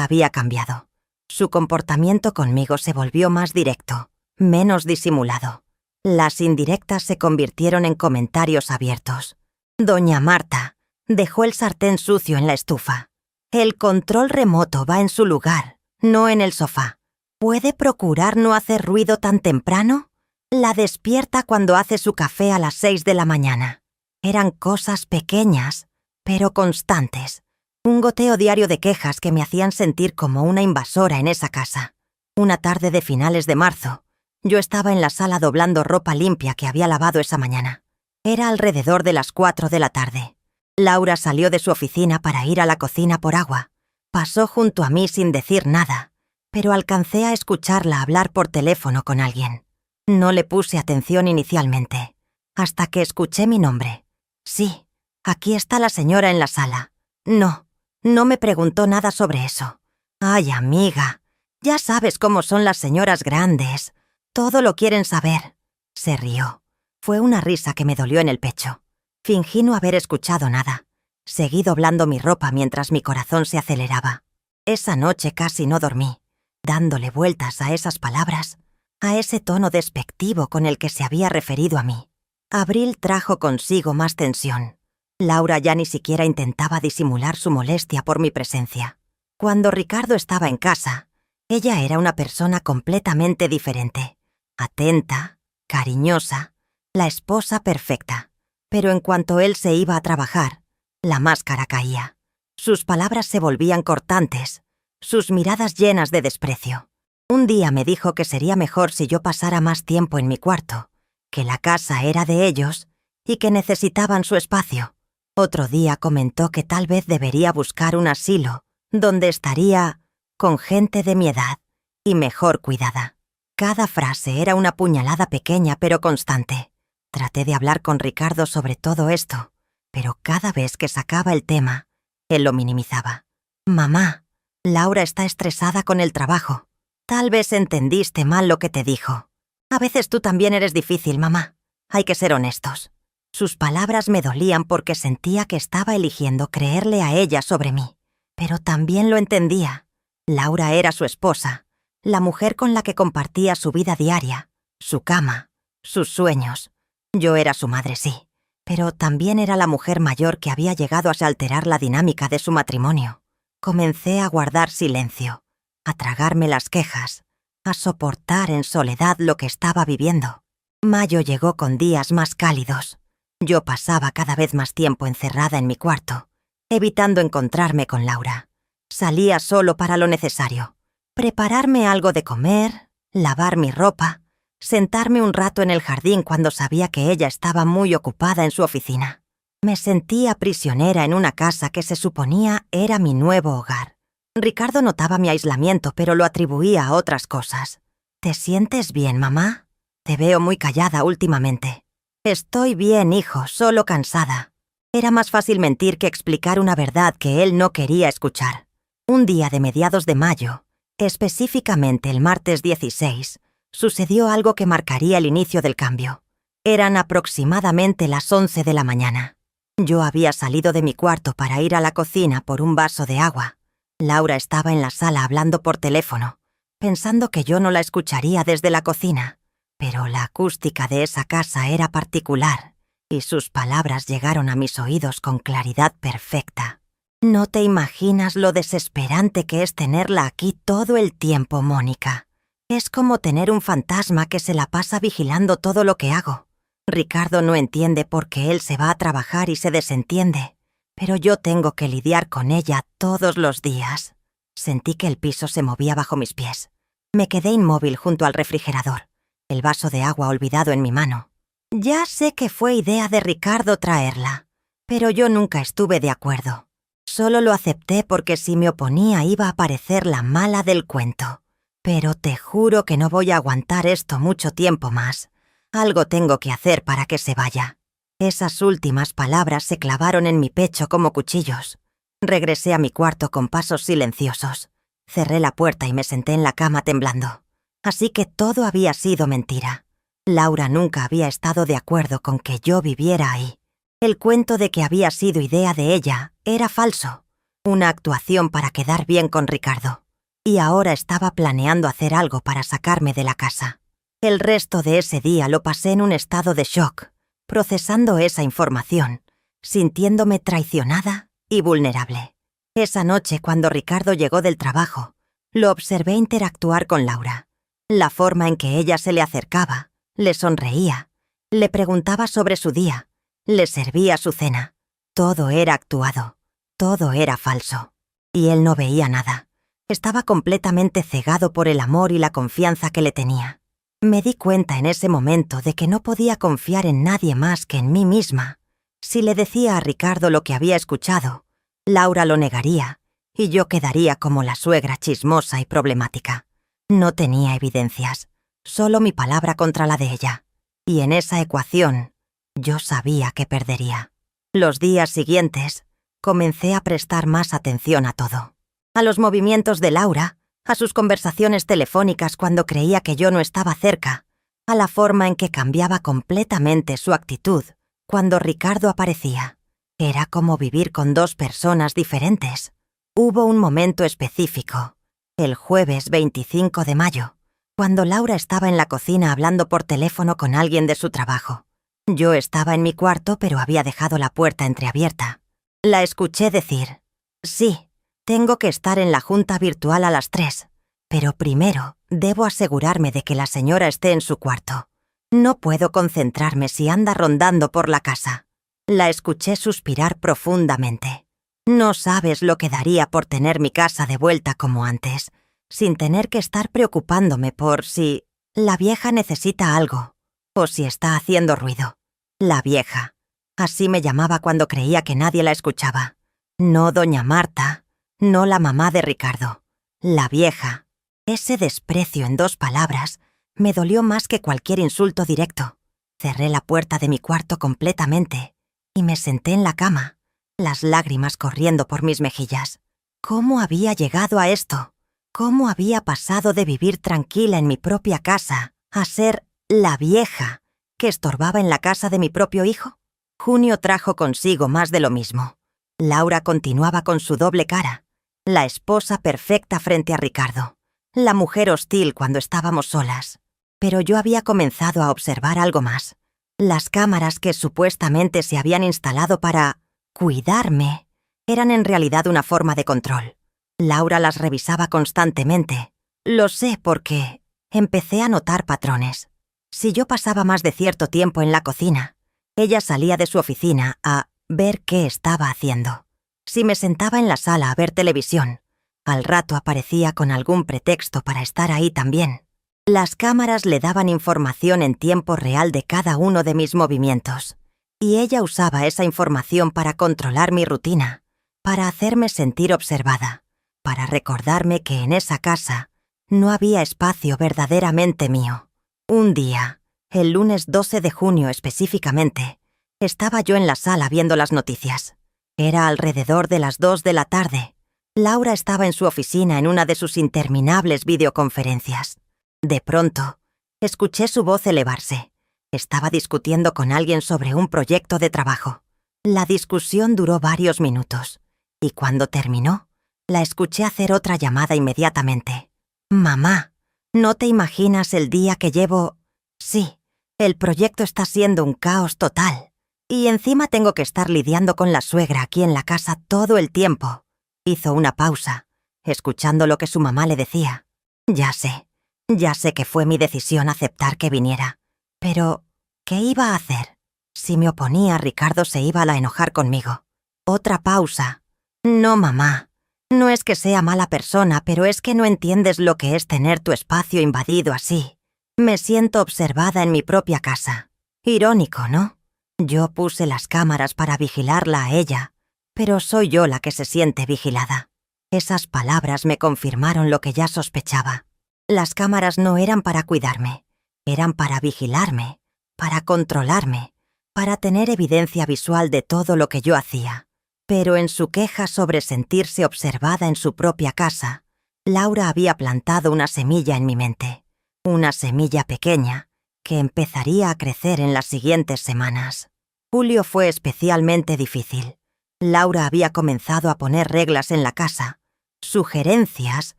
había cambiado. Su comportamiento conmigo se volvió más directo, menos disimulado. Las indirectas se convirtieron en comentarios abiertos. Doña Marta dejó el sartén sucio en la estufa. El control remoto va en su lugar, no en el sofá. ¿Puede procurar no hacer ruido tan temprano? La despierta cuando hace su café a las 6 de la mañana. Eran cosas pequeñas, pero constantes. Un goteo diario de quejas que me hacían sentir como una invasora en esa casa. Una tarde de finales de marzo, yo estaba en la sala doblando ropa limpia que había lavado esa mañana. Era alrededor de las 4 de la tarde. Laura salió de su oficina para ir a la cocina por agua. Pasó junto a mí sin decir nada, pero alcancé a escucharla hablar por teléfono con alguien. No le puse atención inicialmente, hasta que escuché mi nombre. Sí, aquí está la señora en la sala. No me preguntó nada sobre eso. Ay, amiga, ya sabes cómo son las señoras grandes. Todo lo quieren saber. Se rió. Fue una risa que me dolió en el pecho. Fingí no haber escuchado nada. Seguí doblando mi ropa mientras mi corazón se aceleraba. Esa noche casi no dormí, dándole vueltas a esas palabras, a ese tono despectivo con el que se había referido a mí. Abril trajo consigo más tensión. Laura ya ni siquiera intentaba disimular su molestia por mi presencia. Cuando Ricardo estaba en casa, ella era una persona completamente diferente. Atenta, cariñosa, la esposa perfecta. Pero en cuanto él se iba a trabajar, la máscara caía. Sus palabras se volvían cortantes, sus miradas llenas de desprecio. Un día me dijo que sería mejor si yo pasara más tiempo en mi cuarto, que la casa era de ellos y que necesitaban su espacio. Otro día comentó que tal vez debería buscar un asilo donde estaría con gente de mi edad y mejor cuidada. Cada frase era una puñalada pequeña pero constante. Traté de hablar con Ricardo sobre todo esto, pero cada vez que sacaba el tema, él lo minimizaba. «Mamá, Laura está estresada con el trabajo. Tal vez entendiste mal lo que te dijo. A veces tú también eres difícil, mamá. Hay que ser honestos». Sus palabras me dolían porque sentía que estaba eligiendo creerle a ella sobre mí. Pero también lo entendía. Laura era su esposa, la mujer con la que compartía su vida diaria, su cama, sus sueños. Yo era su madre, sí, pero también era la mujer mayor que había llegado a alterar la dinámica de su matrimonio. Comencé a guardar silencio, a tragarme las quejas, a soportar en soledad lo que estaba viviendo. Mayo llegó con días más cálidos. Yo pasaba cada vez más tiempo encerrada en mi cuarto, evitando encontrarme con Laura. Salía solo para lo necesario. Prepararme algo de comer, lavar mi ropa, sentarme un rato en el jardín cuando sabía que ella estaba muy ocupada en su oficina. Me sentía prisionera en una casa que se suponía era mi nuevo hogar. Ricardo notaba mi aislamiento, pero lo atribuía a otras cosas. «¿Te sientes bien, mamá? Te veo muy callada últimamente». «Estoy bien, hijo, solo cansada». Era más fácil mentir que explicar una verdad que él no quería escuchar. Un día de mediados de mayo, específicamente el martes 16, sucedió algo que marcaría el inicio del cambio. Eran aproximadamente las 11 de la mañana. Yo había salido de mi cuarto para ir a la cocina por un vaso de agua. Laura estaba en la sala hablando por teléfono, pensando que yo no la escucharía desde la cocina. Pero la acústica de esa casa era particular, y sus palabras llegaron a mis oídos con claridad perfecta. «No te imaginas lo desesperante que es tenerla aquí todo el tiempo, Mónica. Es como tener un fantasma que se la pasa vigilando todo lo que hago. Ricardo no entiende por qué él se va a trabajar y se desentiende, pero yo tengo que lidiar con ella todos los días». Sentí que el piso se movía bajo mis pies. Me quedé inmóvil junto al refrigerador, el vaso de agua olvidado en mi mano. Ya sé que fue idea de Ricardo traerla, pero yo nunca estuve de acuerdo. Solo lo acepté porque si me oponía iba a parecer la mala del cuento. Pero te juro que no voy a aguantar esto mucho tiempo más. Algo tengo que hacer para que se vaya. Esas últimas palabras se clavaron en mi pecho como cuchillos. Regresé a mi cuarto con pasos silenciosos. Cerré la puerta y me senté en la cama temblando. Así que todo había sido mentira. Laura nunca había estado de acuerdo con que yo viviera ahí. El cuento de que había sido idea de ella era falso, una actuación para quedar bien con Ricardo. Y ahora estaba planeando hacer algo para sacarme de la casa. El resto de ese día lo pasé en un estado de shock, procesando esa información, sintiéndome traicionada y vulnerable. Esa noche, cuando Ricardo llegó del trabajo, lo observé interactuar con Laura. La forma en que ella se le acercaba, le sonreía, le preguntaba sobre su día, le servía su cena. Todo era actuado, todo era falso. Y él no veía nada. Estaba completamente cegado por el amor y la confianza que le tenía. Me di cuenta en ese momento de que no podía confiar en nadie más que en mí misma. Si le decía a Ricardo lo que había escuchado, Laura lo negaría y yo quedaría como la suegra chismosa y problemática. No tenía evidencias, solo mi palabra contra la de ella. Y en esa ecuación, yo sabía que perdería. Los días siguientes, comencé a prestar más atención a todo. A los movimientos de Laura, a sus conversaciones telefónicas cuando creía que yo no estaba cerca, a la forma en que cambiaba completamente su actitud cuando Ricardo aparecía. Era como vivir con dos personas diferentes. Hubo un momento específico, el jueves 25 de mayo, cuando Laura estaba en la cocina hablando por teléfono con alguien de su trabajo. Yo estaba en mi cuarto, pero había dejado la puerta entreabierta. La escuché decir: «Sí, tengo que estar en la junta virtual a las 3, pero primero debo asegurarme de que la señora esté en su cuarto. No puedo concentrarme si anda rondando por la casa». La escuché suspirar profundamente. «No sabes lo que daría por tener mi casa de vuelta como antes. sin tener que estar preocupándome por si la vieja necesita algo o si está haciendo ruido. La vieja. Así me llamaba cuando creía que nadie la escuchaba. No doña Marta, no la mamá de Ricardo. La vieja. Ese desprecio en 2 palabras me dolió más que cualquier insulto directo. Cerré la puerta de mi cuarto completamente y me senté en la cama, las lágrimas corriendo por mis mejillas. ¿Cómo había llegado a esto? ¿Cómo había pasado de vivir tranquila en mi propia casa a ser la vieja que estorbaba en la casa de mi propio hijo? Junio trajo consigo más de lo mismo. Laura continuaba con su doble cara, la esposa perfecta frente a Ricardo, la mujer hostil cuando estábamos solas. Pero yo había comenzado a observar algo más. Las cámaras que supuestamente se habían instalado para cuidarme eran en realidad una forma de control. Laura las revisaba constantemente. Lo sé porque empecé a notar patrones. Si yo pasaba más de cierto tiempo en la cocina, ella salía de su oficina a ver qué estaba haciendo. Si me sentaba en la sala a ver televisión, al rato aparecía con algún pretexto para estar ahí también. Las cámaras le daban información en tiempo real de cada uno de mis movimientos, y ella usaba esa información para controlar mi rutina, para hacerme sentir observada, para recordarme que en esa casa no había espacio verdaderamente mío. Un día, el lunes 12 de junio específicamente, estaba yo en la sala viendo las noticias. Era alrededor de las 2 de la tarde. Laura estaba en su oficina en una de sus interminables videoconferencias. De pronto, escuché su voz elevarse. Estaba discutiendo con alguien sobre un proyecto de trabajo. La discusión duró varios minutos, y cuando terminó, la escuché hacer otra llamada inmediatamente. «Mamá, ¿no te imaginas el día que llevo...? Sí, el proyecto está siendo un caos total. Y encima tengo que estar lidiando con la suegra aquí en la casa todo el tiempo». Hizo una pausa, escuchando lo que su mamá le decía. Ya sé que fue mi decisión aceptar que viniera. Pero, ¿qué iba a hacer? Si me oponía, Ricardo se iba a enojar conmigo. Otra pausa. No, mamá. No es que sea mala persona, pero es que no entiendes lo que es tener tu espacio invadido así. Me siento observada en mi propia casa. Irónico, ¿no? Yo puse las cámaras para vigilarla a ella, pero soy yo la que se siente vigilada. Esas palabras me confirmaron lo que ya sospechaba. Las cámaras no eran para cuidarme, eran para vigilarme, para controlarme, para tener evidencia visual de todo lo que yo hacía. Pero en su queja sobre sentirse observada en su propia casa, Laura había plantado una semilla en mi mente, una semilla pequeña que empezaría a crecer en las siguientes semanas. Julio fue especialmente difícil. Laura había comenzado a poner reglas en la casa, sugerencias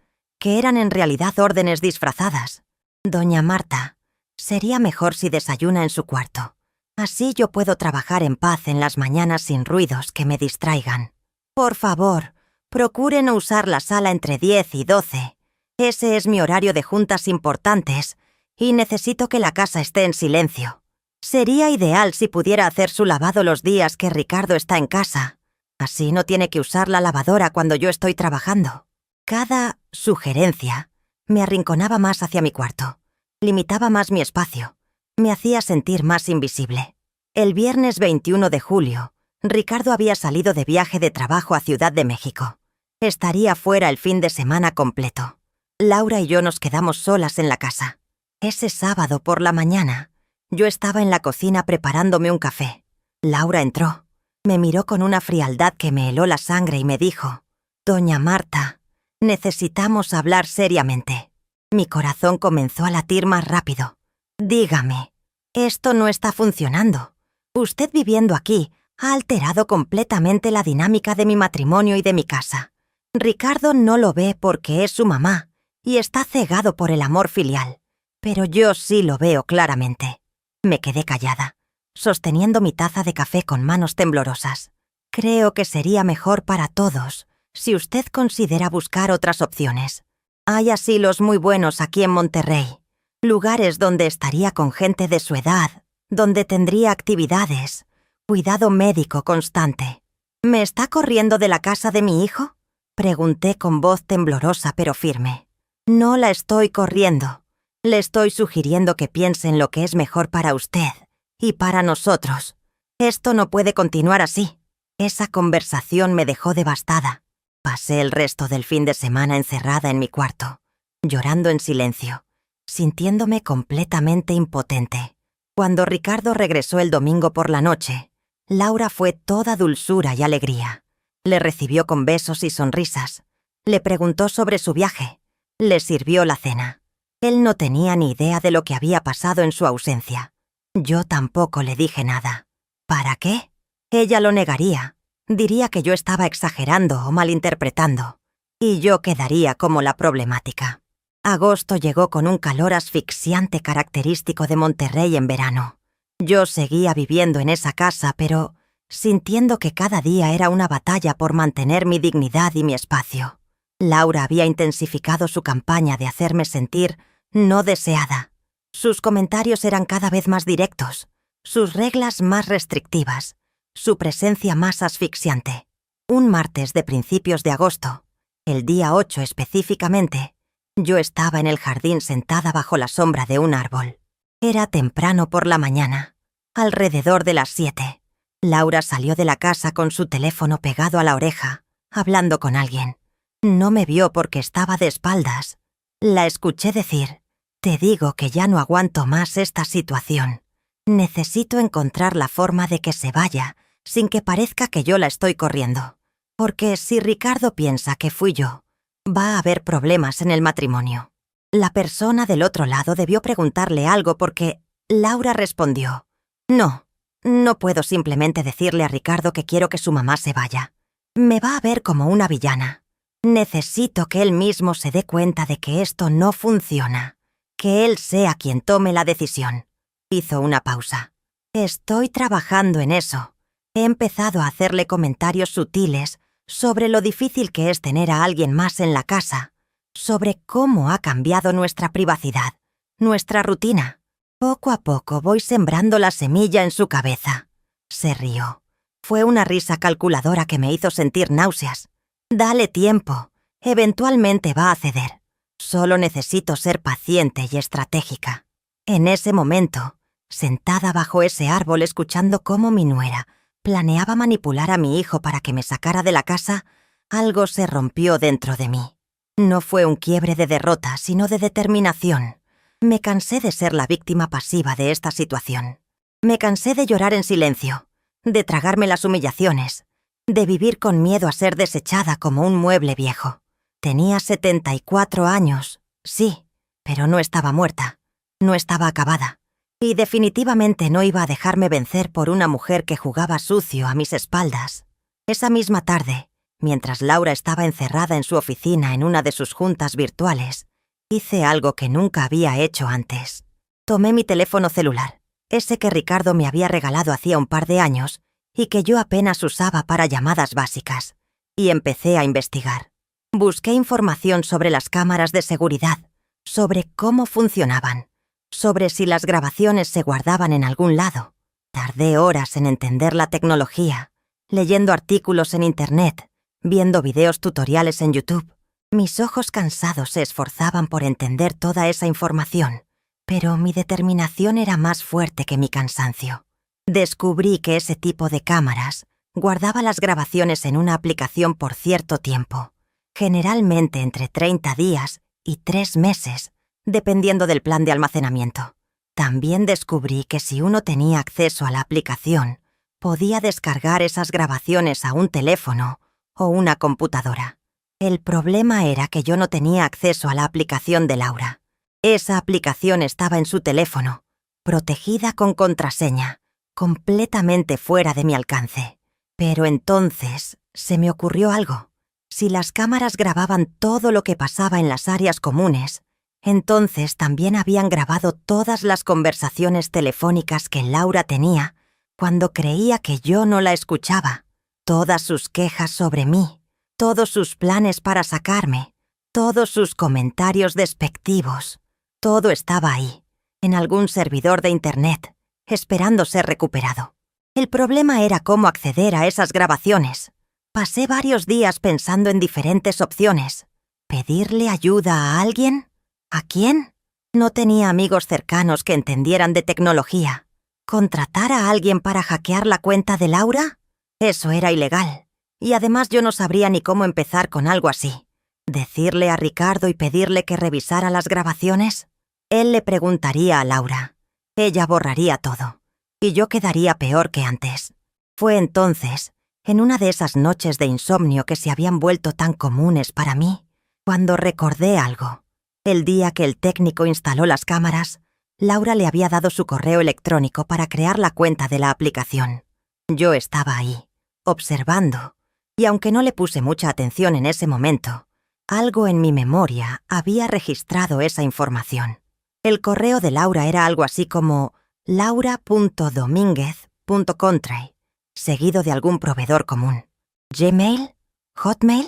que eran en realidad órdenes disfrazadas. Doña Marta, sería mejor si desayuna en su cuarto. Así yo puedo trabajar en paz en las mañanas sin ruidos que me distraigan. Por favor, procure no usar la sala entre 10 y 12. Ese es mi horario de juntas importantes y necesito que la casa esté en silencio. Sería ideal si pudiera hacer su lavado los días que Ricardo está en casa. Así no tiene que usar la lavadora cuando yo estoy trabajando. Cada sugerencia me arrinconaba más hacia mi cuarto, limitaba más mi espacio, me hacía sentir más invisible. El viernes 21 de julio, Ricardo había salido de viaje de trabajo a Ciudad de México. Estaría fuera el fin de semana completo. Laura y yo nos quedamos solas en la casa. Ese sábado por la mañana, yo estaba en la cocina preparándome un café. Laura entró, me miró con una frialdad que me heló la sangre y me dijo: «Doña Marta, necesitamos hablar seriamente». Mi corazón comenzó a latir más rápido. «Dígame, esto no está funcionando. Usted viviendo aquí ha alterado completamente la dinámica de mi matrimonio y de mi casa. Ricardo no lo ve porque es su mamá y está cegado por el amor filial. Pero yo sí lo veo claramente». Me quedé callada, sosteniendo mi taza de café con manos temblorosas. «Creo que sería mejor para todos si usted considera buscar otras opciones. Hay asilos muy buenos aquí en Monterrey, lugares donde estaría con gente de su edad, donde tendría actividades, cuidado médico constante». «¿Me está corriendo de la casa de mi hijo?», pregunté con voz temblorosa pero firme. No la estoy corriendo. Le estoy sugiriendo que piense en lo que es mejor para usted y para nosotros. Esto no puede continuar así. Esa conversación me dejó devastada. Pasé el resto del fin de semana encerrada en mi cuarto, llorando en silencio, sintiéndome completamente impotente. Cuando Ricardo regresó el domingo por la noche, Laura fue toda dulzura y alegría. Le recibió con besos y sonrisas. Le preguntó sobre su viaje. Le sirvió la cena. Él no tenía ni idea de lo que había pasado en su ausencia. Yo tampoco le dije nada. ¿Para qué? Ella lo negaría. Diría que yo estaba exagerando o malinterpretando. Y yo quedaría como la problemática. Agosto llegó con un calor asfixiante característico de Monterrey en verano. Yo seguía viviendo en esa casa, pero sintiendo que cada día era una batalla por mantener mi dignidad y mi espacio. Laura había intensificado su campaña de hacerme sentir no deseada. Sus comentarios eran cada vez más directos, sus reglas más restrictivas, su presencia más asfixiante. Un martes de principios de agosto, el día 8 específicamente, yo estaba en el jardín sentada bajo la sombra de un árbol. Era temprano por la mañana, alrededor de las 7. Laura salió de la casa con su teléfono pegado a la oreja, hablando con alguien. No me vio porque estaba de espaldas. La escuché decir: «Te digo que ya no aguanto más esta situación. Necesito encontrar la forma de que se vaya sin que parezca que yo la estoy corriendo. Porque si Ricardo piensa que fui yo, va a haber problemas en el matrimonio». La persona del otro lado debió preguntarle algo porque Laura respondió: «No, no puedo simplemente decirle a Ricardo que quiero que su mamá se vaya. Me va a ver como una villana. Necesito que él mismo se dé cuenta de que esto no funciona. Que él sea quien tome la decisión». Hizo una pausa. «Estoy trabajando en eso. He empezado a hacerle comentarios sutiles sobre lo difícil que es tener a alguien más en la casa, sobre cómo ha cambiado nuestra privacidad, nuestra rutina. Poco a poco voy sembrando la semilla en su cabeza». Se rió. Fue una risa calculadora que me hizo sentir náuseas. «Dale tiempo. Eventualmente va a ceder. Solo necesito ser paciente y estratégica». En ese momento, sentada bajo ese árbol escuchando cómo mi nuera planeaba manipular a mi hijo para que me sacara de la casa, algo se rompió dentro de mí. No fue un quiebre de derrota, sino de determinación. Me cansé de ser la víctima pasiva de esta situación. Me cansé de llorar en silencio, de tragarme las humillaciones, de vivir con miedo a ser desechada como un mueble viejo. Tenía 74 años, sí, pero no estaba muerta, no estaba acabada. Y definitivamente no iba a dejarme vencer por una mujer que jugaba sucio a mis espaldas. Esa misma tarde, mientras Laura estaba encerrada en su oficina en una de sus juntas virtuales, hice algo que nunca había hecho antes. Tomé mi teléfono celular, ese que Ricardo me había regalado hacía un par de años y que yo apenas usaba para llamadas básicas, y empecé a investigar. Busqué información sobre las cámaras de seguridad, sobre cómo funcionaban, sobre si las grabaciones se guardaban en algún lado. Tardé horas en entender la tecnología, leyendo artículos en Internet, viendo videos tutoriales en YouTube. Mis ojos cansados se esforzaban por entender toda esa información, pero mi determinación era más fuerte que mi cansancio. Descubrí que ese tipo de cámaras guardaba las grabaciones en una aplicación por cierto tiempo, generalmente entre 30 días y 3 meses, dependiendo del plan de almacenamiento. También descubrí que si uno tenía acceso a la aplicación, podía descargar esas grabaciones a un teléfono o una computadora. El problema era que yo no tenía acceso a la aplicación de Laura. Esa aplicación estaba en su teléfono, protegida con contraseña, completamente fuera de mi alcance. Pero entonces se me ocurrió algo. Si las cámaras grababan todo lo que pasaba en las áreas comunes, entonces también habían grabado todas las conversaciones telefónicas que Laura tenía cuando creía que yo no la escuchaba, todas sus quejas sobre mí, todos sus planes para sacarme, todos sus comentarios despectivos. Todo estaba ahí, en algún servidor de Internet, esperando ser recuperado. El problema era cómo acceder a esas grabaciones. Pasé varios días pensando en diferentes opciones. ¿Pedirle ayuda a alguien? ¿A quién? No tenía amigos cercanos que entendieran de tecnología. ¿Contratar a alguien para hackear la cuenta de Laura? Eso era ilegal. Y además yo no sabría ni cómo empezar con algo así. ¿Decirle a Ricardo y pedirle que revisara las grabaciones? Él le preguntaría a Laura. Ella borraría todo. Y yo quedaría peor que antes. Fue entonces, en una de esas noches de insomnio que se habían vuelto tan comunes para mí, cuando recordé algo. El día que el técnico instaló las cámaras, Laura le había dado su correo electrónico para crear la cuenta de la aplicación. Yo estaba ahí, observando, y aunque no le puse mucha atención en ese momento, algo en mi memoria había registrado esa información. El correo de Laura era algo así como laura.dominguez.country, seguido de algún proveedor común. ¿Gmail? ¿Hotmail?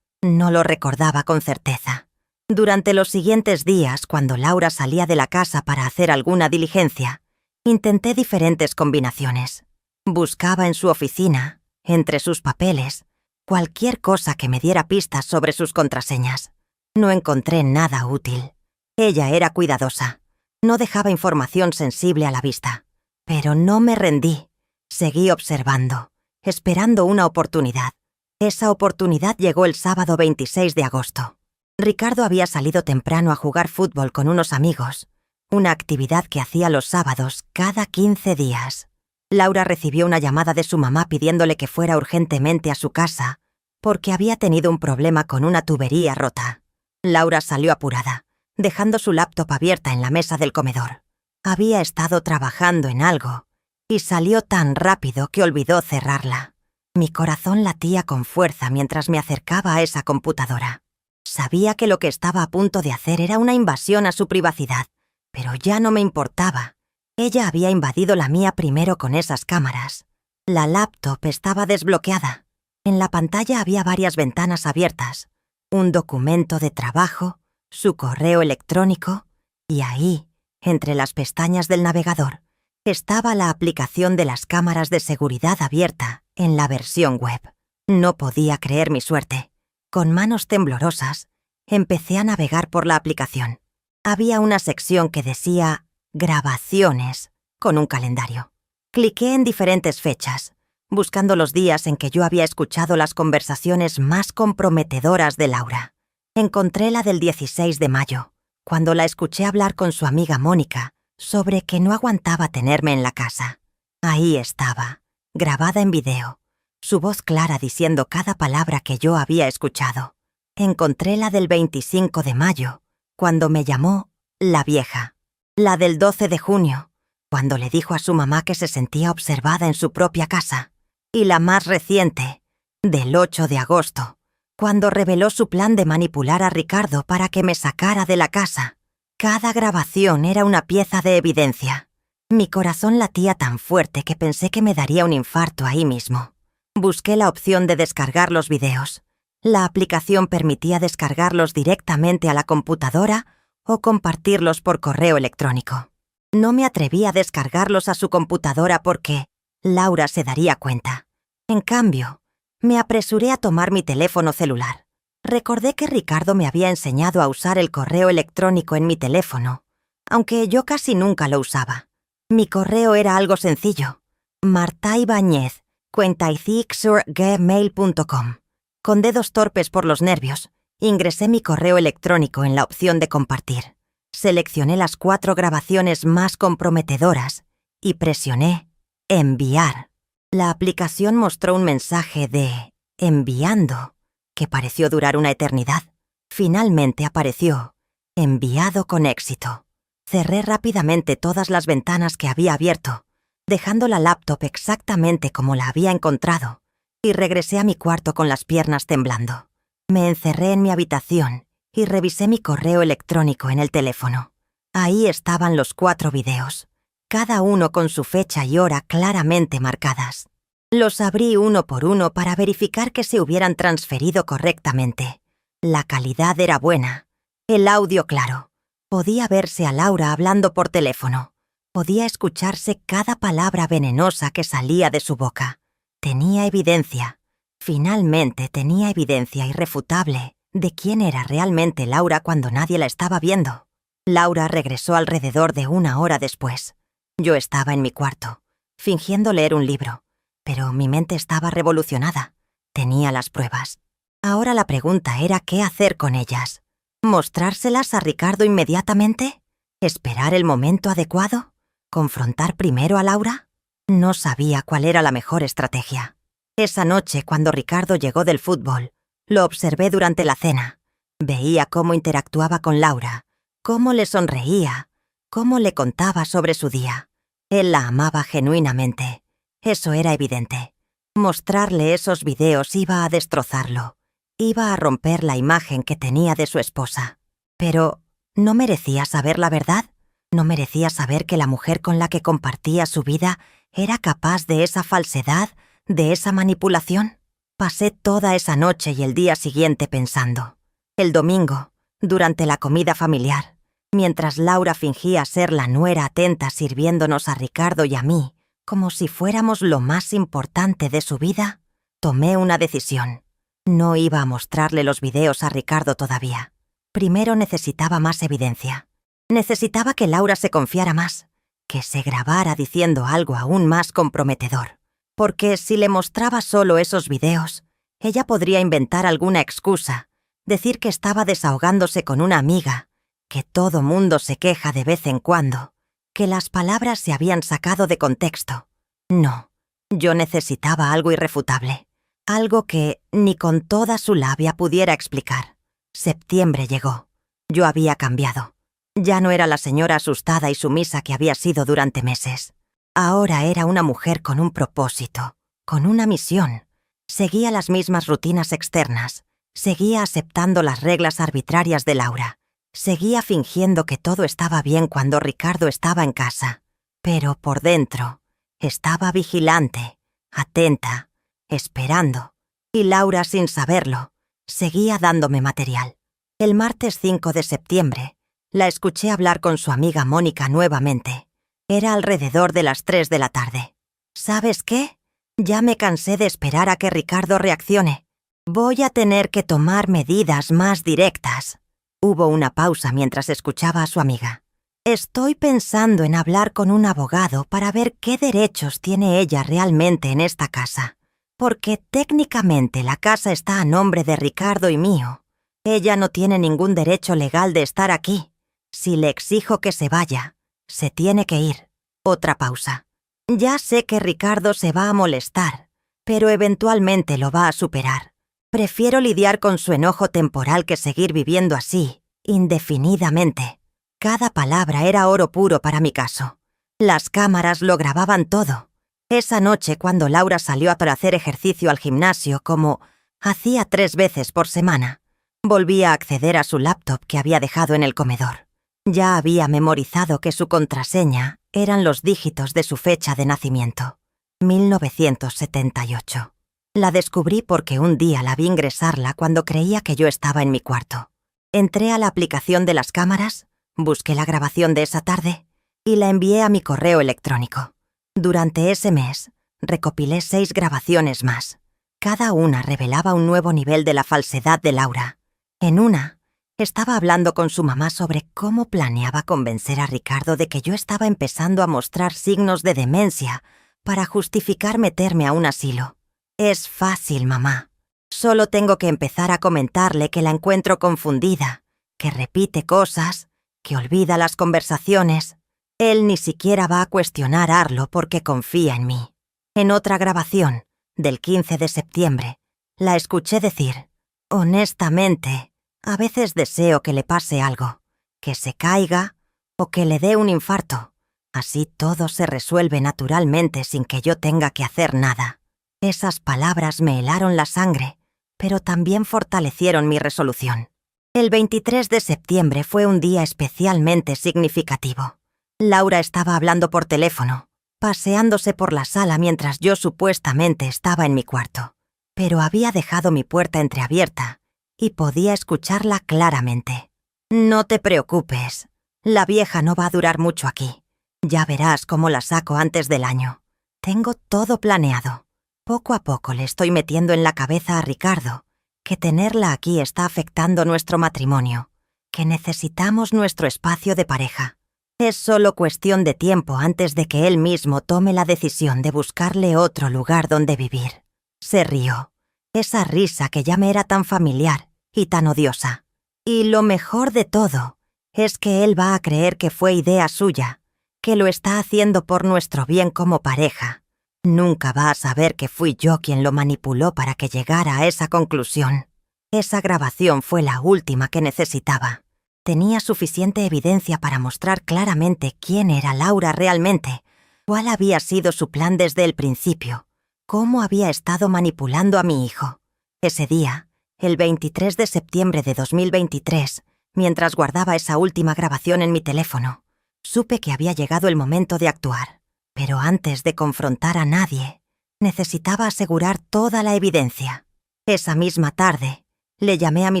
No lo recordaba con certeza. Durante los siguientes días, cuando Laura salía de la casa para hacer alguna diligencia, intenté diferentes combinaciones. Buscaba en su oficina, entre sus papeles, cualquier cosa que me diera pistas sobre sus contraseñas. No encontré nada útil. Ella era cuidadosa. No dejaba información sensible a la vista. Pero no me rendí. Seguí observando, esperando una oportunidad. Esa oportunidad llegó el sábado 26 de agosto. Ricardo había salido temprano a jugar fútbol con unos amigos, una actividad que hacía los sábados cada 15 días. Laura recibió una llamada de su mamá pidiéndole que fuera urgentemente a su casa porque había tenido un problema con una tubería rota. Laura salió apurada, dejando su laptop abierta en la mesa del comedor. Había estado trabajando en algo y salió tan rápido que olvidó cerrarla. Mi corazón latía con fuerza mientras me acercaba a esa computadora. Sabía que lo que estaba a punto de hacer era una invasión a su privacidad, pero ya no me importaba. Ella había invadido la mía primero con esas cámaras. La laptop estaba desbloqueada. En la pantalla había varias ventanas abiertas, un documento de trabajo, su correo electrónico, y ahí, entre las pestañas del navegador, estaba la aplicación de las cámaras de seguridad abierta en la versión web. No podía creer mi suerte. Con manos temblorosas, empecé a navegar por la aplicación. Había una sección que decía «Grabaciones» con un calendario. Cliqué en diferentes fechas, buscando los días en que yo había escuchado las conversaciones más comprometedoras de Laura. Encontré la del 16 de mayo, cuando la escuché hablar con su amiga Mónica sobre que no aguantaba tenerme en la casa. Ahí estaba, grabada en video, su voz clara diciendo cada palabra que yo había escuchado. Encontré la del 25 de mayo, cuando me llamó la vieja. La del 12 de junio, cuando le dijo a su mamá que se sentía observada en su propia casa. Y la más reciente, del 8 de agosto, cuando reveló su plan de manipular a Ricardo para que me sacara de la casa. Cada grabación era una pieza de evidencia. Mi corazón latía tan fuerte que pensé que me daría un infarto ahí mismo. Busqué la opción de descargar los videos. La aplicación permitía descargarlos directamente a la computadora o compartirlos por correo electrónico. No me atreví a descargarlos a su computadora porque Laura se daría cuenta. En cambio, me apresuré a tomar mi teléfono celular. Recordé que Ricardo me había enseñado a usar el correo electrónico en mi teléfono, aunque yo casi nunca lo usaba. Mi correo era algo sencillo. martaibañez, 45@gmail.com. Con dedos torpes por los nervios, ingresé mi correo electrónico en la opción de compartir. Seleccioné las 4 grabaciones más comprometedoras y presioné «Enviar». La aplicación mostró un mensaje de «enviando», que pareció durar una eternidad. Finalmente apareció «enviado con éxito». Cerré rápidamente todas las ventanas que había abierto, dejando la laptop exactamente como la había encontrado, y regresé a mi cuarto con las piernas temblando. Me encerré en mi habitación y revisé mi correo electrónico en el teléfono. Ahí estaban los 4 videos, cada uno con su fecha y hora claramente marcadas. Los abrí uno por uno para verificar que se hubieran transferido correctamente. La calidad era buena, el audio claro. Podía verse a Laura hablando por teléfono. Podía escucharse cada palabra venenosa que salía de su boca. Tenía evidencia. Finalmente tenía evidencia irrefutable ¿De quién era realmente Laura cuando nadie la estaba viendo? Laura regresó alrededor de 1 hora después. Yo estaba en mi cuarto, fingiendo leer un libro, pero mi mente estaba revolucionada. Tenía las pruebas. Ahora la pregunta era qué hacer con ellas. ¿Mostrárselas a Ricardo inmediatamente? ¿Esperar el momento adecuado? ¿Confrontar primero a Laura? No sabía cuál era la mejor estrategia. Esa noche, cuando Ricardo llegó del fútbol, lo observé durante la cena. Veía cómo interactuaba con Laura, cómo le sonreía, cómo le contaba sobre su día. Él la amaba genuinamente. Eso era evidente. Mostrarle esos videos iba a destrozarlo. Iba a romper la imagen que tenía de su esposa. Pero, ¿no merecía saber la verdad? ¿No merecía saber que la mujer con la que compartía su vida era capaz de esa falsedad, de esa manipulación? Pasé toda esa noche y el día siguiente pensando. El domingo, durante la comida familiar, mientras Laura fingía ser la nuera atenta sirviéndonos a Ricardo y a mí, como si fuéramos lo más importante de su vida, tomé una decisión. No iba a mostrarle los videos a Ricardo todavía. Primero necesitaba más evidencia. Necesitaba que Laura se confiara más, que se grabara diciendo algo aún más comprometedor. Porque si le mostraba solo esos videos, ella podría inventar alguna excusa, decir que estaba desahogándose con una amiga, que todo mundo se queja de vez en cuando, que las palabras se habían sacado de contexto. No, yo necesitaba algo irrefutable, algo que ni con toda su labia pudiera explicar. Septiembre llegó. Yo había cambiado. Ya no era la señora asustada y sumisa que había sido durante meses. Ahora era una mujer con un propósito, con una misión. Seguía las mismas rutinas externas, seguía aceptando las reglas arbitrarias de Laura, seguía fingiendo que todo estaba bien cuando Ricardo estaba en casa, pero por dentro estaba vigilante, atenta, esperando, y Laura, sin saberlo, seguía dándome material. El martes 5 de septiembre, la escuché hablar con su amiga Mónica nuevamente. Era alrededor de las 3 de la tarde. ¿Sabes qué? Ya me cansé de esperar a que Ricardo reaccione. Voy a tener que tomar medidas más directas. Hubo una pausa mientras escuchaba a su amiga. Estoy pensando en hablar con un abogado para ver qué derechos tiene ella realmente en esta casa. Porque técnicamente la casa está a nombre de Ricardo y mío. Ella no tiene ningún derecho legal de estar aquí. Si le exijo que se vaya, se tiene que ir. Otra pausa. Ya sé que Ricardo se va a molestar, pero eventualmente lo va a superar. Prefiero lidiar con su enojo temporal que seguir viviendo así, indefinidamente. Cada palabra era oro puro para mi caso. Las cámaras lo grababan todo. Esa noche, cuando Laura salió a hacer ejercicio al gimnasio como hacía 3 veces por semana, volví a acceder a su laptop que había dejado en el comedor. Ya había memorizado que su contraseña eran los dígitos de su fecha de nacimiento, 1978. La descubrí porque un día la vi ingresarla cuando creía que yo estaba en mi cuarto. Entré a la aplicación de las cámaras, busqué la grabación de esa tarde y la envié a mi correo electrónico. Durante ese mes, recopilé 6 grabaciones más. Cada una revelaba un nuevo nivel de la falsedad de Laura. En una, estaba hablando con su mamá sobre cómo planeaba convencer a Ricardo de que yo estaba empezando a mostrar signos de demencia para justificar meterme a un asilo. Es fácil, mamá. Solo tengo que empezar a comentarle que la encuentro confundida, que repite cosas, que olvida las conversaciones. Él ni siquiera va a cuestionar a Arlo porque confía en mí. En otra grabación, del 15 de septiembre, la escuché decir: honestamente, a veces deseo que le pase algo, que se caiga o que le dé un infarto. Así todo se resuelve naturalmente sin que yo tenga que hacer nada. Esas palabras me helaron la sangre, pero también fortalecieron mi resolución. El 23 de septiembre fue un día especialmente significativo. Laura estaba hablando por teléfono, paseándose por la sala mientras yo supuestamente estaba en mi cuarto. Pero había dejado mi puerta entreabierta y podía escucharla claramente. No te preocupes, la vieja no va a durar mucho aquí. Ya verás cómo la saco antes del año. Tengo todo planeado. Poco a poco le estoy metiendo en la cabeza a Ricardo que tenerla aquí está afectando nuestro matrimonio, que necesitamos nuestro espacio de pareja. Es solo cuestión de tiempo antes de que él mismo tome la decisión de buscarle otro lugar donde vivir. Se rió. Esa risa que ya me era tan familiar y tan odiosa. Y lo mejor de todo es que él va a creer que fue idea suya, que lo está haciendo por nuestro bien como pareja. Nunca va a saber que fui yo quien lo manipuló para que llegara a esa conclusión. Esa grabación fue la última que necesitaba. Tenía suficiente evidencia para mostrar claramente quién era Laura realmente, cuál había sido su plan desde el principio, cómo había estado manipulando a mi hijo. Ese día, el 23 de septiembre de 2023, mientras guardaba esa última grabación en mi teléfono, supe que había llegado el momento de actuar. Pero antes de confrontar a nadie, necesitaba asegurar toda la evidencia. Esa misma tarde, le llamé a mi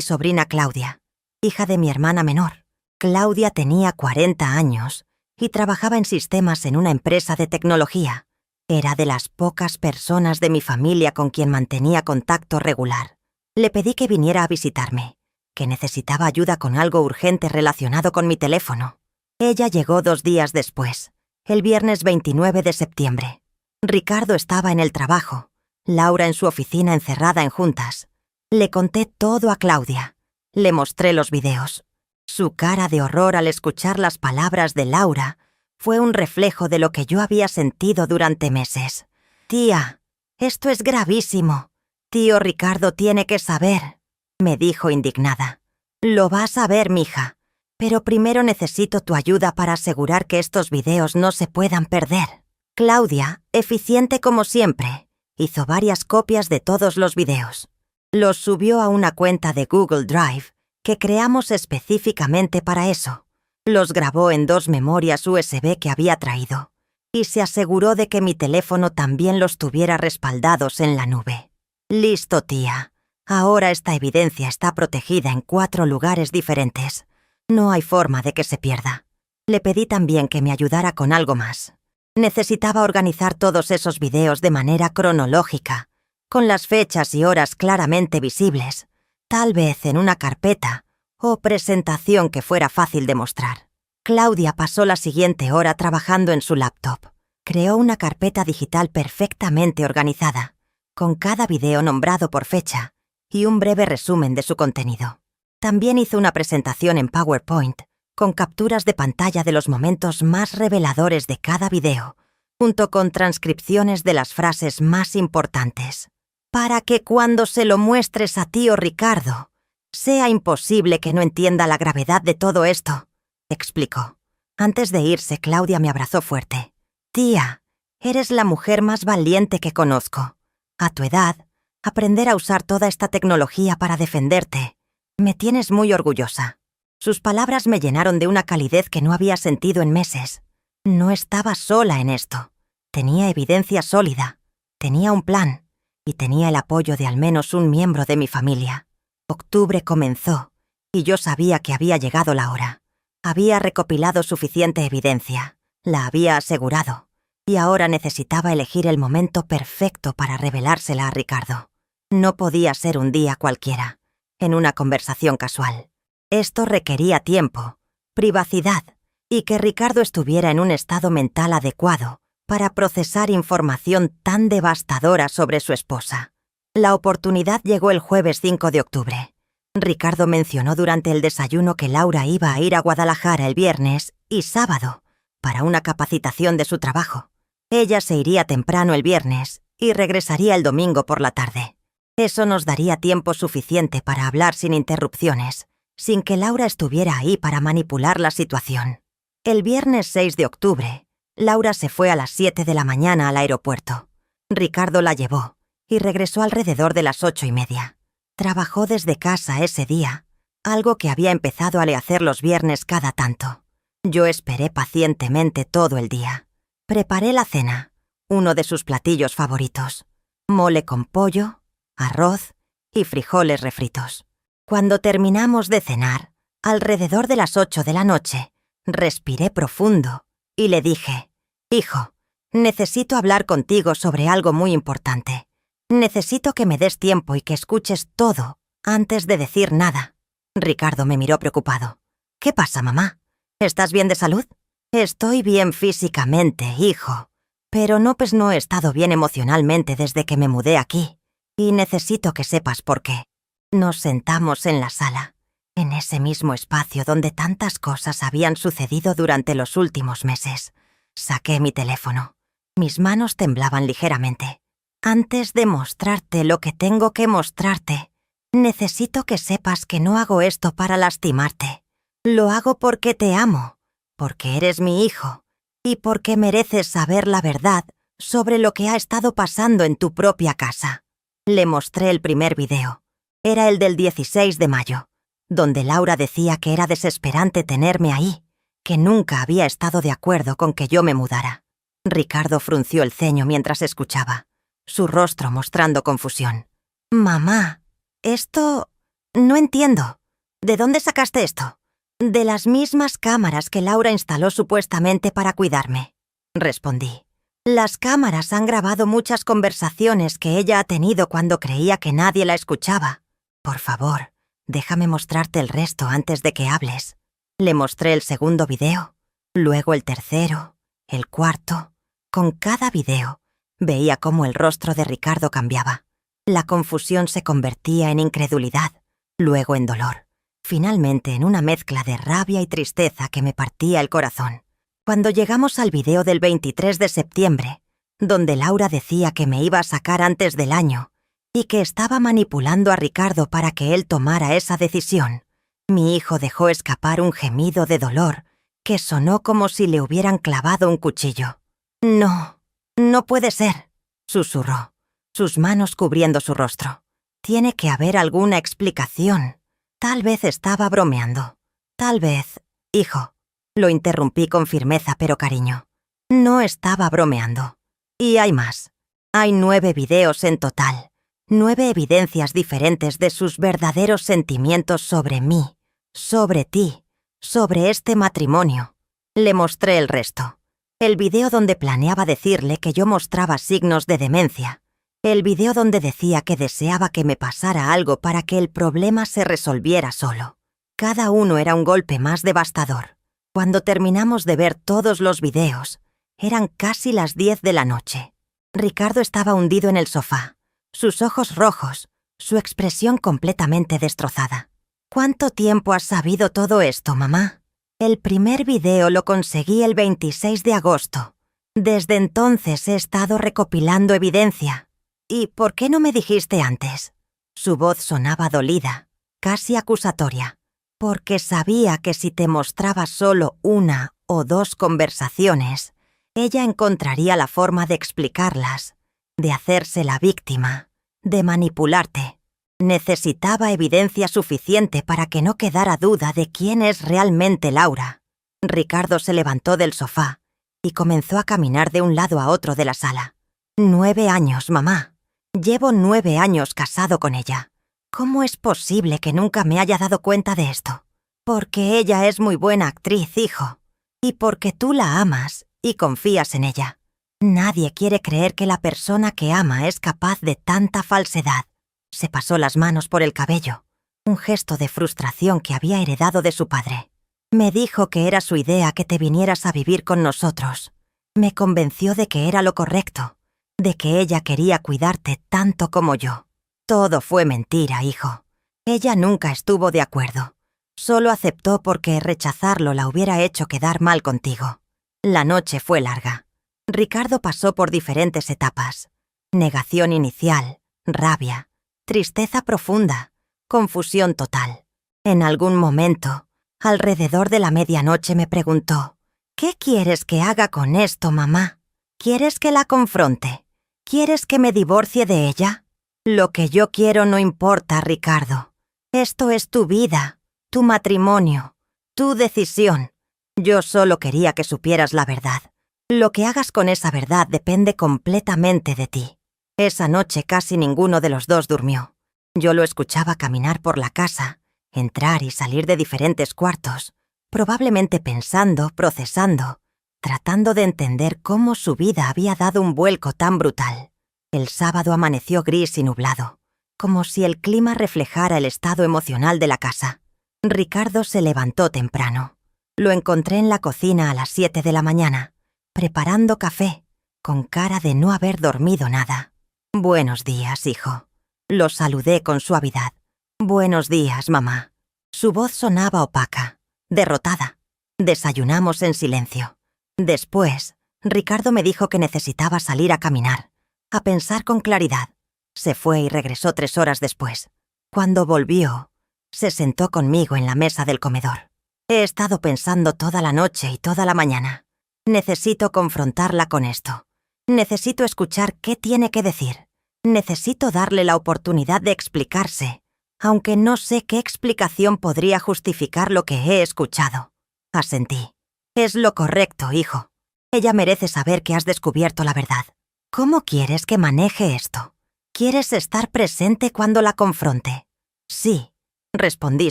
sobrina Claudia, hija de mi hermana menor. Claudia tenía 40 años y trabajaba en sistemas en una empresa de tecnología. Era de las pocas personas de mi familia con quien mantenía contacto regular. Le pedí que viniera a visitarme, que necesitaba ayuda con algo urgente relacionado con mi teléfono. Ella llegó 2 días después, el viernes 29 de septiembre. Ricardo estaba en el trabajo, Laura en su oficina encerrada en juntas. Le conté todo a Claudia. Le mostré los videos. Su cara de horror al escuchar las palabras de Laura fue un reflejo de lo que yo había sentido durante meses. «Tía, esto es gravísimo. Tío Ricardo tiene que saber», me dijo indignada. «Lo vas a ver, mija. Pero primero necesito tu ayuda para asegurar que estos videos no se puedan perder». Claudia, eficiente como siempre, hizo varias copias de todos los videos. Los subió a una cuenta de Google Drive que creamos específicamente para eso. Los grabó en 2 memorias USB que había traído y se aseguró de que mi teléfono también los tuviera respaldados en la nube. «Listo, tía. Ahora esta evidencia está protegida en 4 lugares diferentes. No hay forma de que se pierda». Le pedí también que me ayudara con algo más. Necesitaba organizar todos esos videos de manera cronológica, con las fechas y horas claramente visibles, tal vez en una carpeta o presentación que fuera fácil de mostrar. Claudia pasó la siguiente hora trabajando en su laptop. Creó una carpeta digital perfectamente organizada, con cada video nombrado por fecha y un breve resumen de su contenido. También hizo una presentación en PowerPoint, con capturas de pantalla de los momentos más reveladores de cada video, junto con transcripciones de las frases más importantes. «Para que cuando se lo muestres a tío Ricardo, sea imposible que no entienda la gravedad de todo esto», explicó. Antes de irse, Claudia me abrazó fuerte. «Tía, eres la mujer más valiente que conozco. A tu edad, aprender a usar toda esta tecnología para defenderte. Me tienes muy orgullosa». Sus palabras me llenaron de una calidez que no había sentido en meses. No estaba sola en esto. Tenía evidencia sólida. Tenía un plan. Y tenía el apoyo de al menos un miembro de mi familia. Octubre comenzó, y yo sabía que había llegado la hora. Había recopilado suficiente evidencia, la había asegurado, y ahora necesitaba elegir el momento perfecto para revelársela a Ricardo. No podía ser un día cualquiera, en una conversación casual. Esto requería tiempo, privacidad, y que Ricardo estuviera en un estado mental adecuado para procesar información tan devastadora sobre su esposa. La oportunidad llegó el jueves 5 de octubre. Ricardo mencionó durante el desayuno que Laura iba a ir a Guadalajara el viernes y sábado para una capacitación de su trabajo. Ella se iría temprano el viernes y regresaría el domingo por la tarde. Eso nos daría tiempo suficiente para hablar sin interrupciones, sin que Laura estuviera ahí para manipular la situación. El viernes 6 de octubre, Laura se fue a las 7 de la mañana al aeropuerto. Ricardo la llevó y regresó alrededor de las 8:30. Trabajó desde casa ese día, algo que había empezado a hacer los viernes cada tanto. Yo esperé pacientemente todo el día. Preparé la cena, uno de sus platillos favoritos: mole con pollo, arroz y frijoles refritos. Cuando terminamos de cenar, alrededor de las 8 de la noche, respiré profundo y le dije: «Hijo, necesito hablar contigo sobre algo muy importante. Necesito que me des tiempo y que escuches todo Antes de decir nada, Ricardo me miró preocupado. ¿Qué pasa, mamá? ¿Estás bien de salud? Estoy bien físicamente, hijo. Pero no he estado bien emocionalmente desde que me mudé aquí. Y necesito que sepas por qué. Nos sentamos en la sala, en ese mismo espacio donde tantas cosas habían sucedido durante los últimos meses. Saqué mi teléfono. Mis manos temblaban ligeramente. Antes de mostrarte lo que tengo que mostrarte, necesito que sepas que no hago esto para lastimarte. Lo hago porque te amo, porque eres mi hijo y porque mereces saber la verdad sobre lo que ha estado pasando en tu propia casa. Le mostré el primer video. Era el del 16 de mayo, donde Laura decía que era desesperante tenerme ahí, que nunca había estado de acuerdo con que yo me mudara. Ricardo frunció el ceño mientras escuchaba, su rostro mostrando confusión. «Mamá, esto... no entiendo. ¿De dónde sacaste esto?» «De las mismas cámaras que Laura instaló supuestamente para cuidarme», respondí. «Las cámaras han grabado muchas conversaciones que ella ha tenido cuando creía que nadie la escuchaba. Por favor, déjame mostrarte el resto antes de que hables». Le mostré el segundo video, luego el tercero, el cuarto. Con cada video, veía cómo el rostro de Ricardo cambiaba. La confusión se convertía en incredulidad, luego en dolor, finalmente en una mezcla de rabia y tristeza que me partía el corazón. Cuando llegamos al video del 23 de septiembre, donde Laura decía que me iba a sacar antes del año y que estaba manipulando a Ricardo para que él tomara esa decisión, mi hijo dejó escapar un gemido de dolor que sonó como si le hubieran clavado un cuchillo. «No, no puede ser», susurró, sus manos cubriendo su rostro. «Tiene que haber alguna explicación. Tal vez estaba bromeando. Tal vez...» «Hijo», lo interrumpí con firmeza pero cariño. «No estaba bromeando. Y hay más. Hay 9 videos en total. 9 evidencias diferentes de sus verdaderos sentimientos sobre mí, sobre ti, sobre este matrimonio». Le mostré el resto. El video donde planeaba decirle que yo mostraba signos de demencia. El video donde decía que deseaba que me pasara algo para que el problema se resolviera solo. Cada uno era un golpe más devastador. Cuando terminamos de ver todos los videos, eran casi las 10 de la noche. Ricardo estaba hundido en el sofá, sus ojos rojos, su expresión completamente destrozada. «¿Cuánto tiempo has sabido todo esto, mamá?» «El primer video lo conseguí el 26 de agosto. Desde entonces he estado recopilando evidencia. ¿Y por qué no me dijiste antes?» Su voz sonaba dolida, casi acusatoria. «Porque sabía que si te mostraba solo 1 o 2 conversaciones, ella encontraría la forma de explicarlas, de hacerse la víctima, de manipularte. Necesitaba evidencia suficiente para que no quedara duda de quién es realmente Laura». Ricardo se levantó del sofá y comenzó a caminar de un lado a otro de la sala. «9 años, mamá. Llevo 9 años casado con ella. ¿Cómo es posible que nunca me haya dado cuenta de esto? Porque ella es muy buena actriz, hijo. Y porque tú la amas y confías en ella. Nadie quiere creer que la persona que ama es capaz de tanta falsedad». Se pasó las manos por el cabello, un gesto de frustración que había heredado de su padre. «Me dijo que era su idea que te vinieras a vivir con nosotros. Me convenció de que era lo correcto, de que ella quería cuidarte tanto como yo. Todo fue mentira, hijo. Ella nunca estuvo de acuerdo. Solo aceptó porque rechazarlo la hubiera hecho quedar mal contigo». La noche fue larga. Ricardo pasó por diferentes etapas. Negación inicial, rabia, tristeza profunda, confusión total. En algún momento, alrededor de la medianoche, me preguntó: «¿Qué quieres que haga con esto, mamá? ¿Quieres que la confronte? ¿Quieres que me divorcie de ella?» «Lo que yo quiero no importa, Ricardo. Esto es tu vida, tu matrimonio, tu decisión. Yo solo quería que supieras la verdad. Lo que hagas con esa verdad depende completamente de ti». Esa noche casi ninguno de los dos durmió. Yo lo escuchaba caminar por la casa, entrar y salir de diferentes cuartos, probablemente pensando, procesando, tratando de entender cómo su vida había dado un vuelco tan brutal. El sábado amaneció gris y nublado. como si el clima reflejara el estado emocional de la casa. Ricardo se levantó temprano. Lo encontré en la cocina a las 7 de la mañana, preparando café, con cara de no haber dormido nada. «Buenos días, hijo». Lo saludé con suavidad. «Buenos días, mamá». Su voz sonaba opaca, derrotada. Desayunamos en silencio. Después, Ricardo me dijo que necesitaba salir a caminar, a pensar con claridad. Se fue y regresó 3 horas después. Cuando volvió, se sentó conmigo en la mesa del comedor. «He estado pensando toda la noche y toda la mañana. Necesito confrontarla con esto. Necesito escuchar qué tiene que decir. Necesito darle la oportunidad de explicarse, aunque no sé qué explicación podría justificar lo que he escuchado». Asentí. «Es lo correcto, hijo. Ella merece saber que has descubierto la verdad. ¿Cómo quieres que maneje esto? ¿Quieres estar presente cuando la confronte?» «Sí», respondí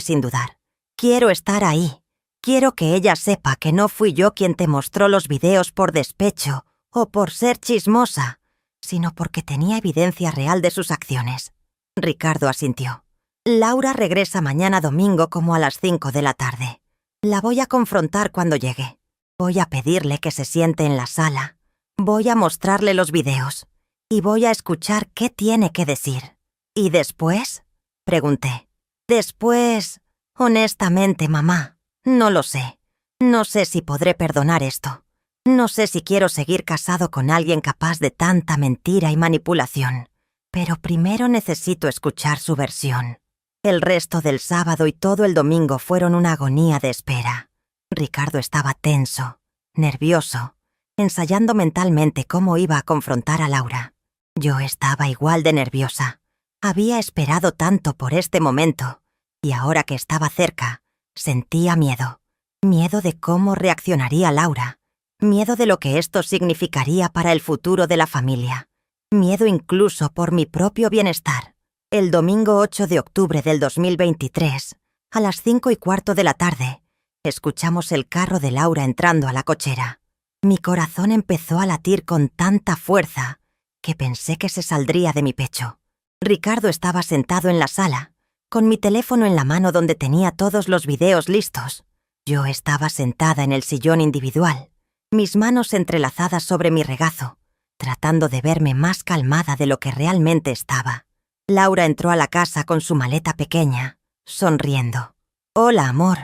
sin dudar. «Quiero estar ahí. Quiero que ella sepa que no fui yo quien te mostró los videos por despecho o por ser chismosa, sino porque tenía evidencia real de sus acciones». Ricardo asintió. «Laura regresa mañana domingo como a las 5 de la tarde. La voy a confrontar cuando llegue. Voy a pedirle que se siente en la sala. Voy a mostrarle los videos. Y voy a escuchar qué tiene que decir». «¿Y después?», pregunté. «Después, honestamente, mamá, no lo sé. No sé si podré perdonar esto. No sé si quiero seguir casado con alguien capaz de tanta mentira y manipulación. Pero primero necesito escuchar su versión». El resto del sábado y todo el domingo fueron una agonía de espera. Ricardo estaba tenso, nervioso, ensayando mentalmente cómo iba a confrontar a Laura. Yo estaba igual de nerviosa. Había esperado tanto por este momento, y ahora que estaba cerca, sentía miedo. Miedo de cómo reaccionaría Laura. Miedo de lo que esto significaría para el futuro de la familia. Miedo incluso por mi propio bienestar. El domingo 8 de octubre del 2023, a las 5:15 de la tarde, escuchamos el carro de Laura entrando a la cochera. Mi corazón empezó a latir con tanta fuerza que pensé que se saldría de mi pecho. Ricardo estaba sentado en la sala, con mi teléfono en la mano donde tenía todos los videos listos. Yo estaba sentada en el sillón individual, mis manos entrelazadas sobre mi regazo, tratando de verme más calmada de lo que realmente estaba. Laura entró a la casa con su maleta pequeña, sonriendo. «Hola, amor.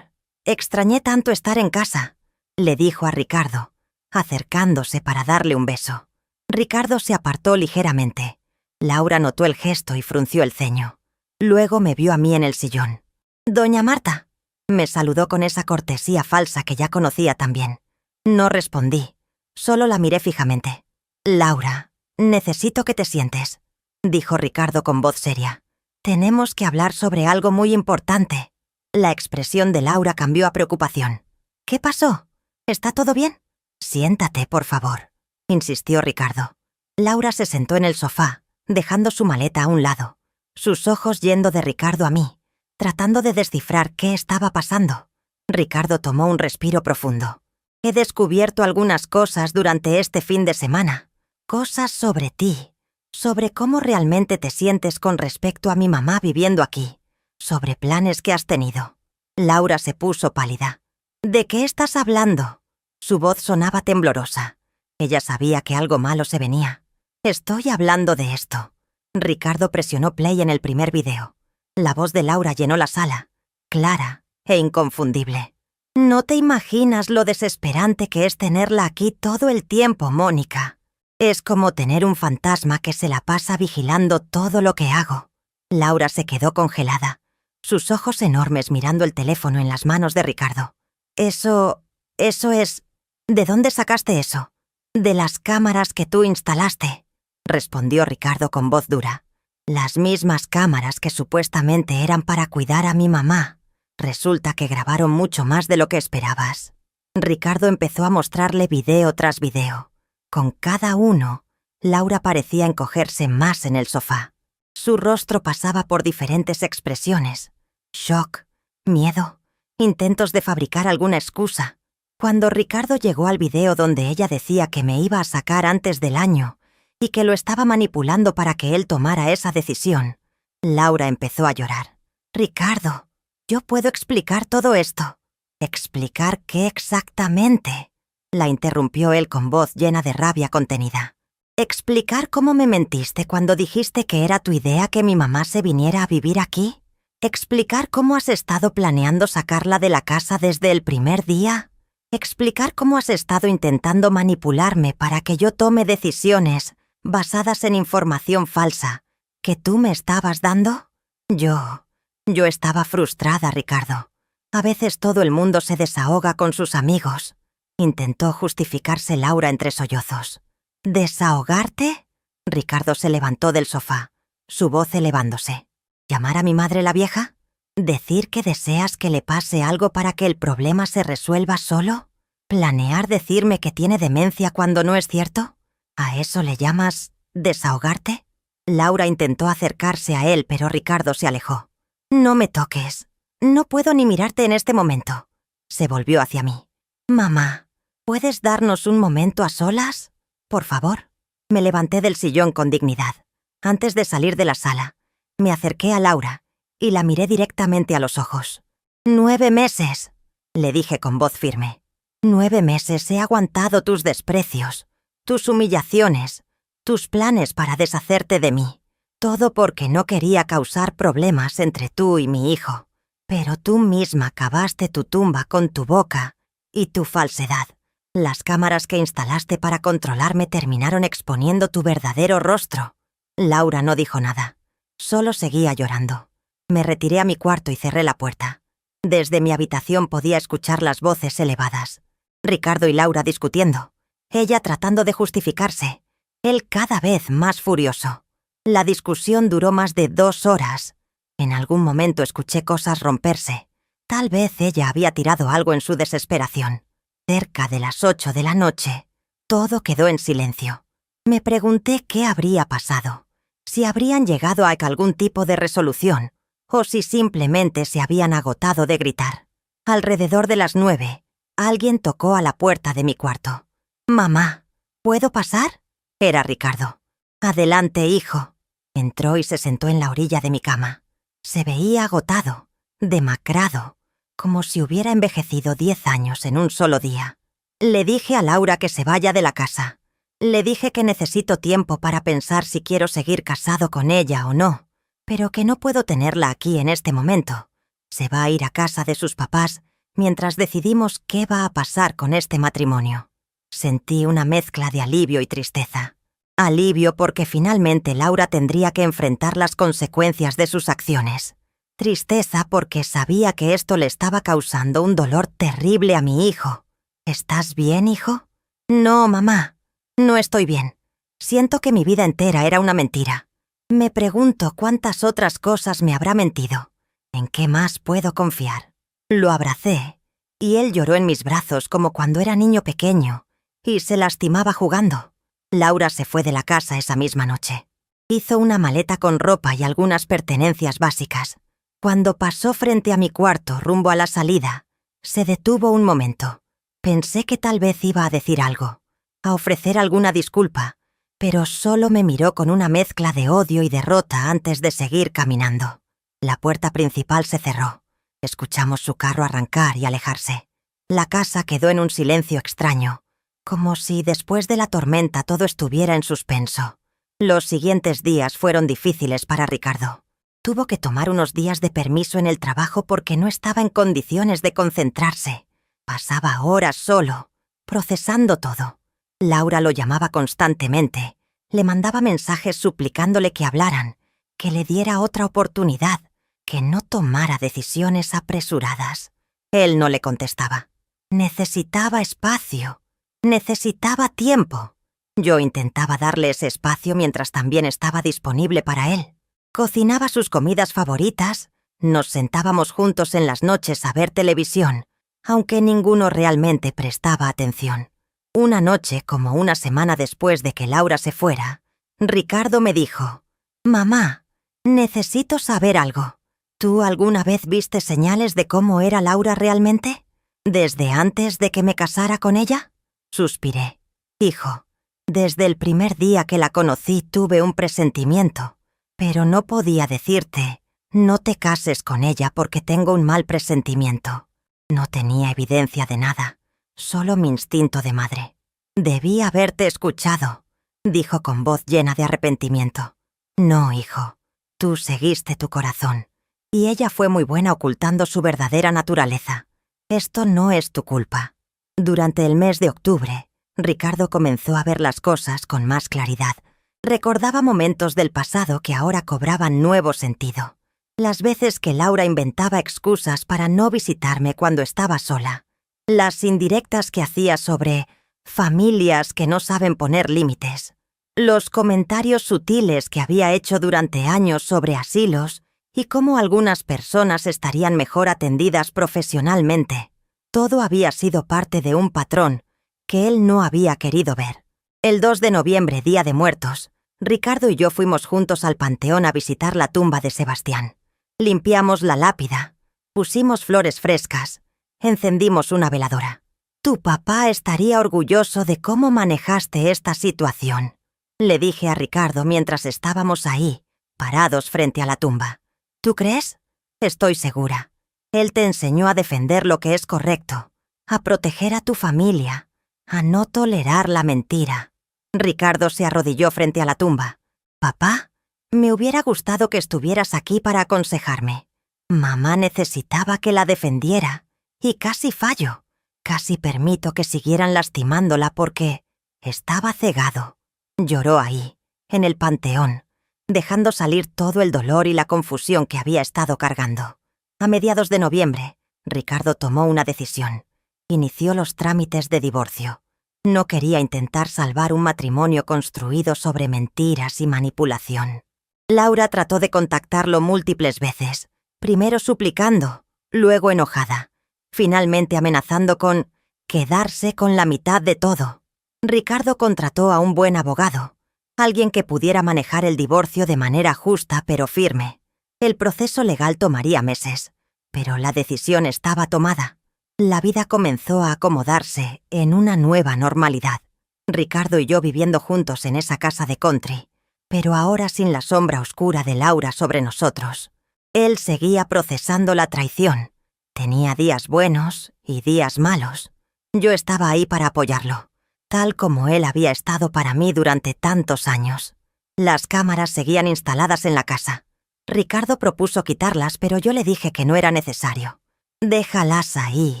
Extrañé tanto estar en casa», le dijo a Ricardo, acercándose para darle un beso. Ricardo se apartó ligeramente. Laura notó el gesto y frunció el ceño. Luego me vio a mí en el sillón. «Doña Marta», me saludó con esa cortesía falsa que ya conocía también. No respondí, solo la miré fijamente. «Laura, necesito que te sientes», dijo Ricardo con voz seria. «Tenemos que hablar sobre algo muy importante». La expresión de Laura cambió a preocupación. «¿Qué pasó? ¿Está todo bien?» «Siéntate, por favor», insistió Ricardo. Laura se sentó en el sofá, dejando su maleta a un lado, sus ojos yendo de Ricardo a mí, tratando de descifrar qué estaba pasando. Ricardo tomó un respiro profundo. «He descubierto algunas cosas durante este fin de semana. Cosas sobre ti, sobre cómo realmente te sientes con respecto a mi mamá viviendo aquí, sobre planes que has tenido». Laura se puso pálida. «¿De qué estás hablando?». Su voz sonaba temblorosa. Ella sabía que algo malo se venía. «Estoy hablando de esto». Ricardo presionó play en el primer video. La voz de Laura llenó la sala, clara e inconfundible. «No te imaginas lo desesperante que es tenerla aquí todo el tiempo, Mónica. Es como tener un fantasma que se la pasa vigilando todo lo que hago». Laura se quedó congelada, sus ojos enormes mirando el teléfono en las manos de Ricardo. Eso es... ¿De dónde sacaste eso?» «De las cámaras que tú instalaste», respondió Ricardo con voz dura. «Las mismas cámaras que supuestamente eran para cuidar a mi mamá. Resulta que grabaron mucho más de lo que esperabas». Ricardo empezó a mostrarle video tras video. Con cada uno, Laura parecía encogerse más en el sofá. Su rostro pasaba por diferentes expresiones: shock, miedo, intentos de fabricar alguna excusa. Cuando Ricardo llegó al video donde ella decía que me iba a sacar antes del año y que lo estaba manipulando para que él tomara esa decisión, Laura empezó a llorar. «Ricardo, yo puedo explicar todo esto». «¿Explicar qué exactamente?», la interrumpió él con voz llena de rabia contenida. «¿Explicar cómo me mentiste cuando dijiste que era tu idea que mi mamá se viniera a vivir aquí? ¿Explicar cómo has estado planeando sacarla de la casa desde el primer día? ¿Explicar cómo has estado intentando manipularme para que yo tome decisiones basadas en información falsa que tú me estabas dando?» Yo estaba frustrada, Ricardo. A veces todo el mundo se desahoga con sus amigos. Intentó justificarse Laura entre sollozos. ¿Desahogarte? Ricardo se levantó del sofá, su voz elevándose. ¿Llamar a mi madre la vieja? ¿Decir que deseas que le pase algo para que el problema se resuelva solo? ¿Planear decirme que tiene demencia cuando no es cierto? ¿A eso le llamas desahogarte? Laura intentó acercarse a él, pero Ricardo se alejó. «No me toques. No puedo ni mirarte en este momento». Se volvió hacia mí. «Mamá, ¿puedes darnos un momento a solas? Por favor». Me levanté del sillón con dignidad. Antes de salir de la sala, me acerqué a Laura y la miré directamente a los ojos. 9 meses, le dije con voz firme. 9 meses he aguantado tus desprecios, tus humillaciones, tus planes para deshacerte de mí. Todo porque no quería causar problemas entre tú y mi hijo. Pero tú misma cavaste tu tumba con tu boca y tu falsedad. Las cámaras que instalaste para controlarme terminaron exponiendo tu verdadero rostro. Laura no dijo nada. Solo seguía llorando. Me retiré a mi cuarto y cerré la puerta. Desde mi habitación podía escuchar las voces elevadas. Ricardo y Laura discutiendo. Ella tratando de justificarse. Él cada vez más furioso. La discusión duró más de 2 horas. En algún momento escuché cosas romperse. Tal vez ella había tirado algo en su desesperación. Cerca de las 8 de la noche, todo quedó en silencio. Me pregunté qué habría pasado, si habrían llegado a algún tipo de resolución, o si simplemente se habían agotado de gritar. Alrededor de las 9, alguien tocó a la puerta de mi cuarto. «Mamá, ¿puedo pasar?». Era Ricardo. «Adelante, hijo». Entró y se sentó en la orilla de mi cama. Se veía agotado, demacrado, como si hubiera envejecido 10 años en un solo día. Le dije a Laura que se vaya de la casa. Le dije que necesito tiempo para pensar si quiero seguir casado con ella o no, pero que no puedo tenerla aquí en este momento. Se va a ir a casa de sus papás mientras decidimos qué va a pasar con este matrimonio. Sentí una mezcla de alivio y tristeza. Alivio porque finalmente Laura tendría que enfrentar las consecuencias de sus acciones. Tristeza porque sabía que esto le estaba causando un dolor terrible a mi hijo. ¿Estás bien, hijo? No, mamá, no estoy bien. Siento que mi vida entera era una mentira. Me pregunto cuántas otras cosas me habrá mentido. ¿En qué más puedo confiar? Lo abracé y él lloró en mis brazos como cuando era niño pequeño y se lastimaba jugando. Laura se fue de la casa esa misma noche. Hizo una maleta con ropa y algunas pertenencias básicas. Cuando pasó frente a mi cuarto rumbo a la salida, se detuvo un momento. Pensé que tal vez iba a decir algo, a ofrecer alguna disculpa, pero solo me miró con una mezcla de odio y derrota antes de seguir caminando. La puerta principal se cerró. Escuchamos su carro arrancar y alejarse. La casa quedó en un silencio extraño, como si después de la tormenta todo estuviera en suspenso. Los siguientes días fueron difíciles para Ricardo. Tuvo que tomar unos días de permiso en el trabajo porque no estaba en condiciones de concentrarse. Pasaba horas solo, procesando todo. Laura lo llamaba constantemente, le mandaba mensajes suplicándole que hablaran, que le diera otra oportunidad, que no tomara decisiones apresuradas. Él no le contestaba. Necesitaba espacio, necesitaba tiempo. Yo intentaba darle ese espacio mientras también estaba disponible para él. Cocinaba sus comidas favoritas, nos sentábamos juntos en las noches a ver televisión, aunque ninguno realmente prestaba atención. Una noche, como una semana después de que Laura se fuera, Ricardo me dijo: «Mamá, necesito saber algo. ¿Tú alguna vez viste señales de cómo era Laura realmente? ¿Desde antes de que me casara con ella?». Suspiré. «Hijo, desde el primer día que la conocí tuve un presentimiento, Pero no podía decirte, no te cases con ella porque tengo un mal presentimiento. No tenía evidencia de nada, solo mi instinto de madre. Debí haberte escuchado, dijo con voz llena de arrepentimiento. No, hijo, tú seguiste tu corazón, y ella fue muy buena ocultando su verdadera naturaleza. Esto no es tu culpa. Durante el mes de octubre, Ricardo comenzó a ver las cosas con más claridad. Recordaba momentos del pasado que ahora cobraban nuevo sentido. Las veces que Laura inventaba excusas para no visitarme cuando estaba sola. Las indirectas que hacía sobre familias que no saben poner límites. Los comentarios sutiles que había hecho durante años sobre asilos y cómo algunas personas estarían mejor atendidas profesionalmente. Todo había sido parte de un patrón que él no había querido ver. El 2 de noviembre, Día de Muertos, Ricardo y yo fuimos juntos al panteón a visitar la tumba de Sebastián. Limpiamos la lápida, pusimos flores frescas, encendimos una veladora. Tu papá estaría orgulloso de cómo manejaste esta situación, le dije a Ricardo mientras estábamos ahí, parados frente a la tumba. ¿Tú crees? Estoy segura. Él te enseñó a defender lo que es correcto, a proteger a tu familia, a no tolerar la mentira. Ricardo se arrodilló frente a la tumba. Papá, me hubiera gustado que estuvieras aquí para aconsejarme. Mamá necesitaba que la defendiera, y casi fallo. Casi permito que siguieran lastimándola porque estaba cegado. Lloró ahí, en el panteón, dejando salir todo el dolor y la confusión que había estado cargando. A mediados de noviembre, Ricardo tomó una decisión. Inició los trámites de divorcio. No quería intentar salvar un matrimonio construido sobre mentiras y manipulación. Laura trató de contactarlo múltiples veces, primero suplicando, luego enojada, finalmente amenazando con quedarse con la mitad de todo. Ricardo contrató a un buen abogado, alguien que pudiera manejar el divorcio de manera justa pero firme. El proceso legal tomaría meses, pero la decisión estaba tomada. La vida comenzó a acomodarse en una nueva normalidad. Ricardo y yo viviendo juntos en esa casa de country, pero ahora sin la sombra oscura de Laura sobre nosotros. Él seguía procesando la traición. Tenía días buenos y días malos. Yo estaba ahí para apoyarlo, tal como él había estado para mí durante tantos años. Las cámaras seguían instaladas en la casa. Ricardo propuso quitarlas, pero yo le dije que no era necesario. Déjalas ahí,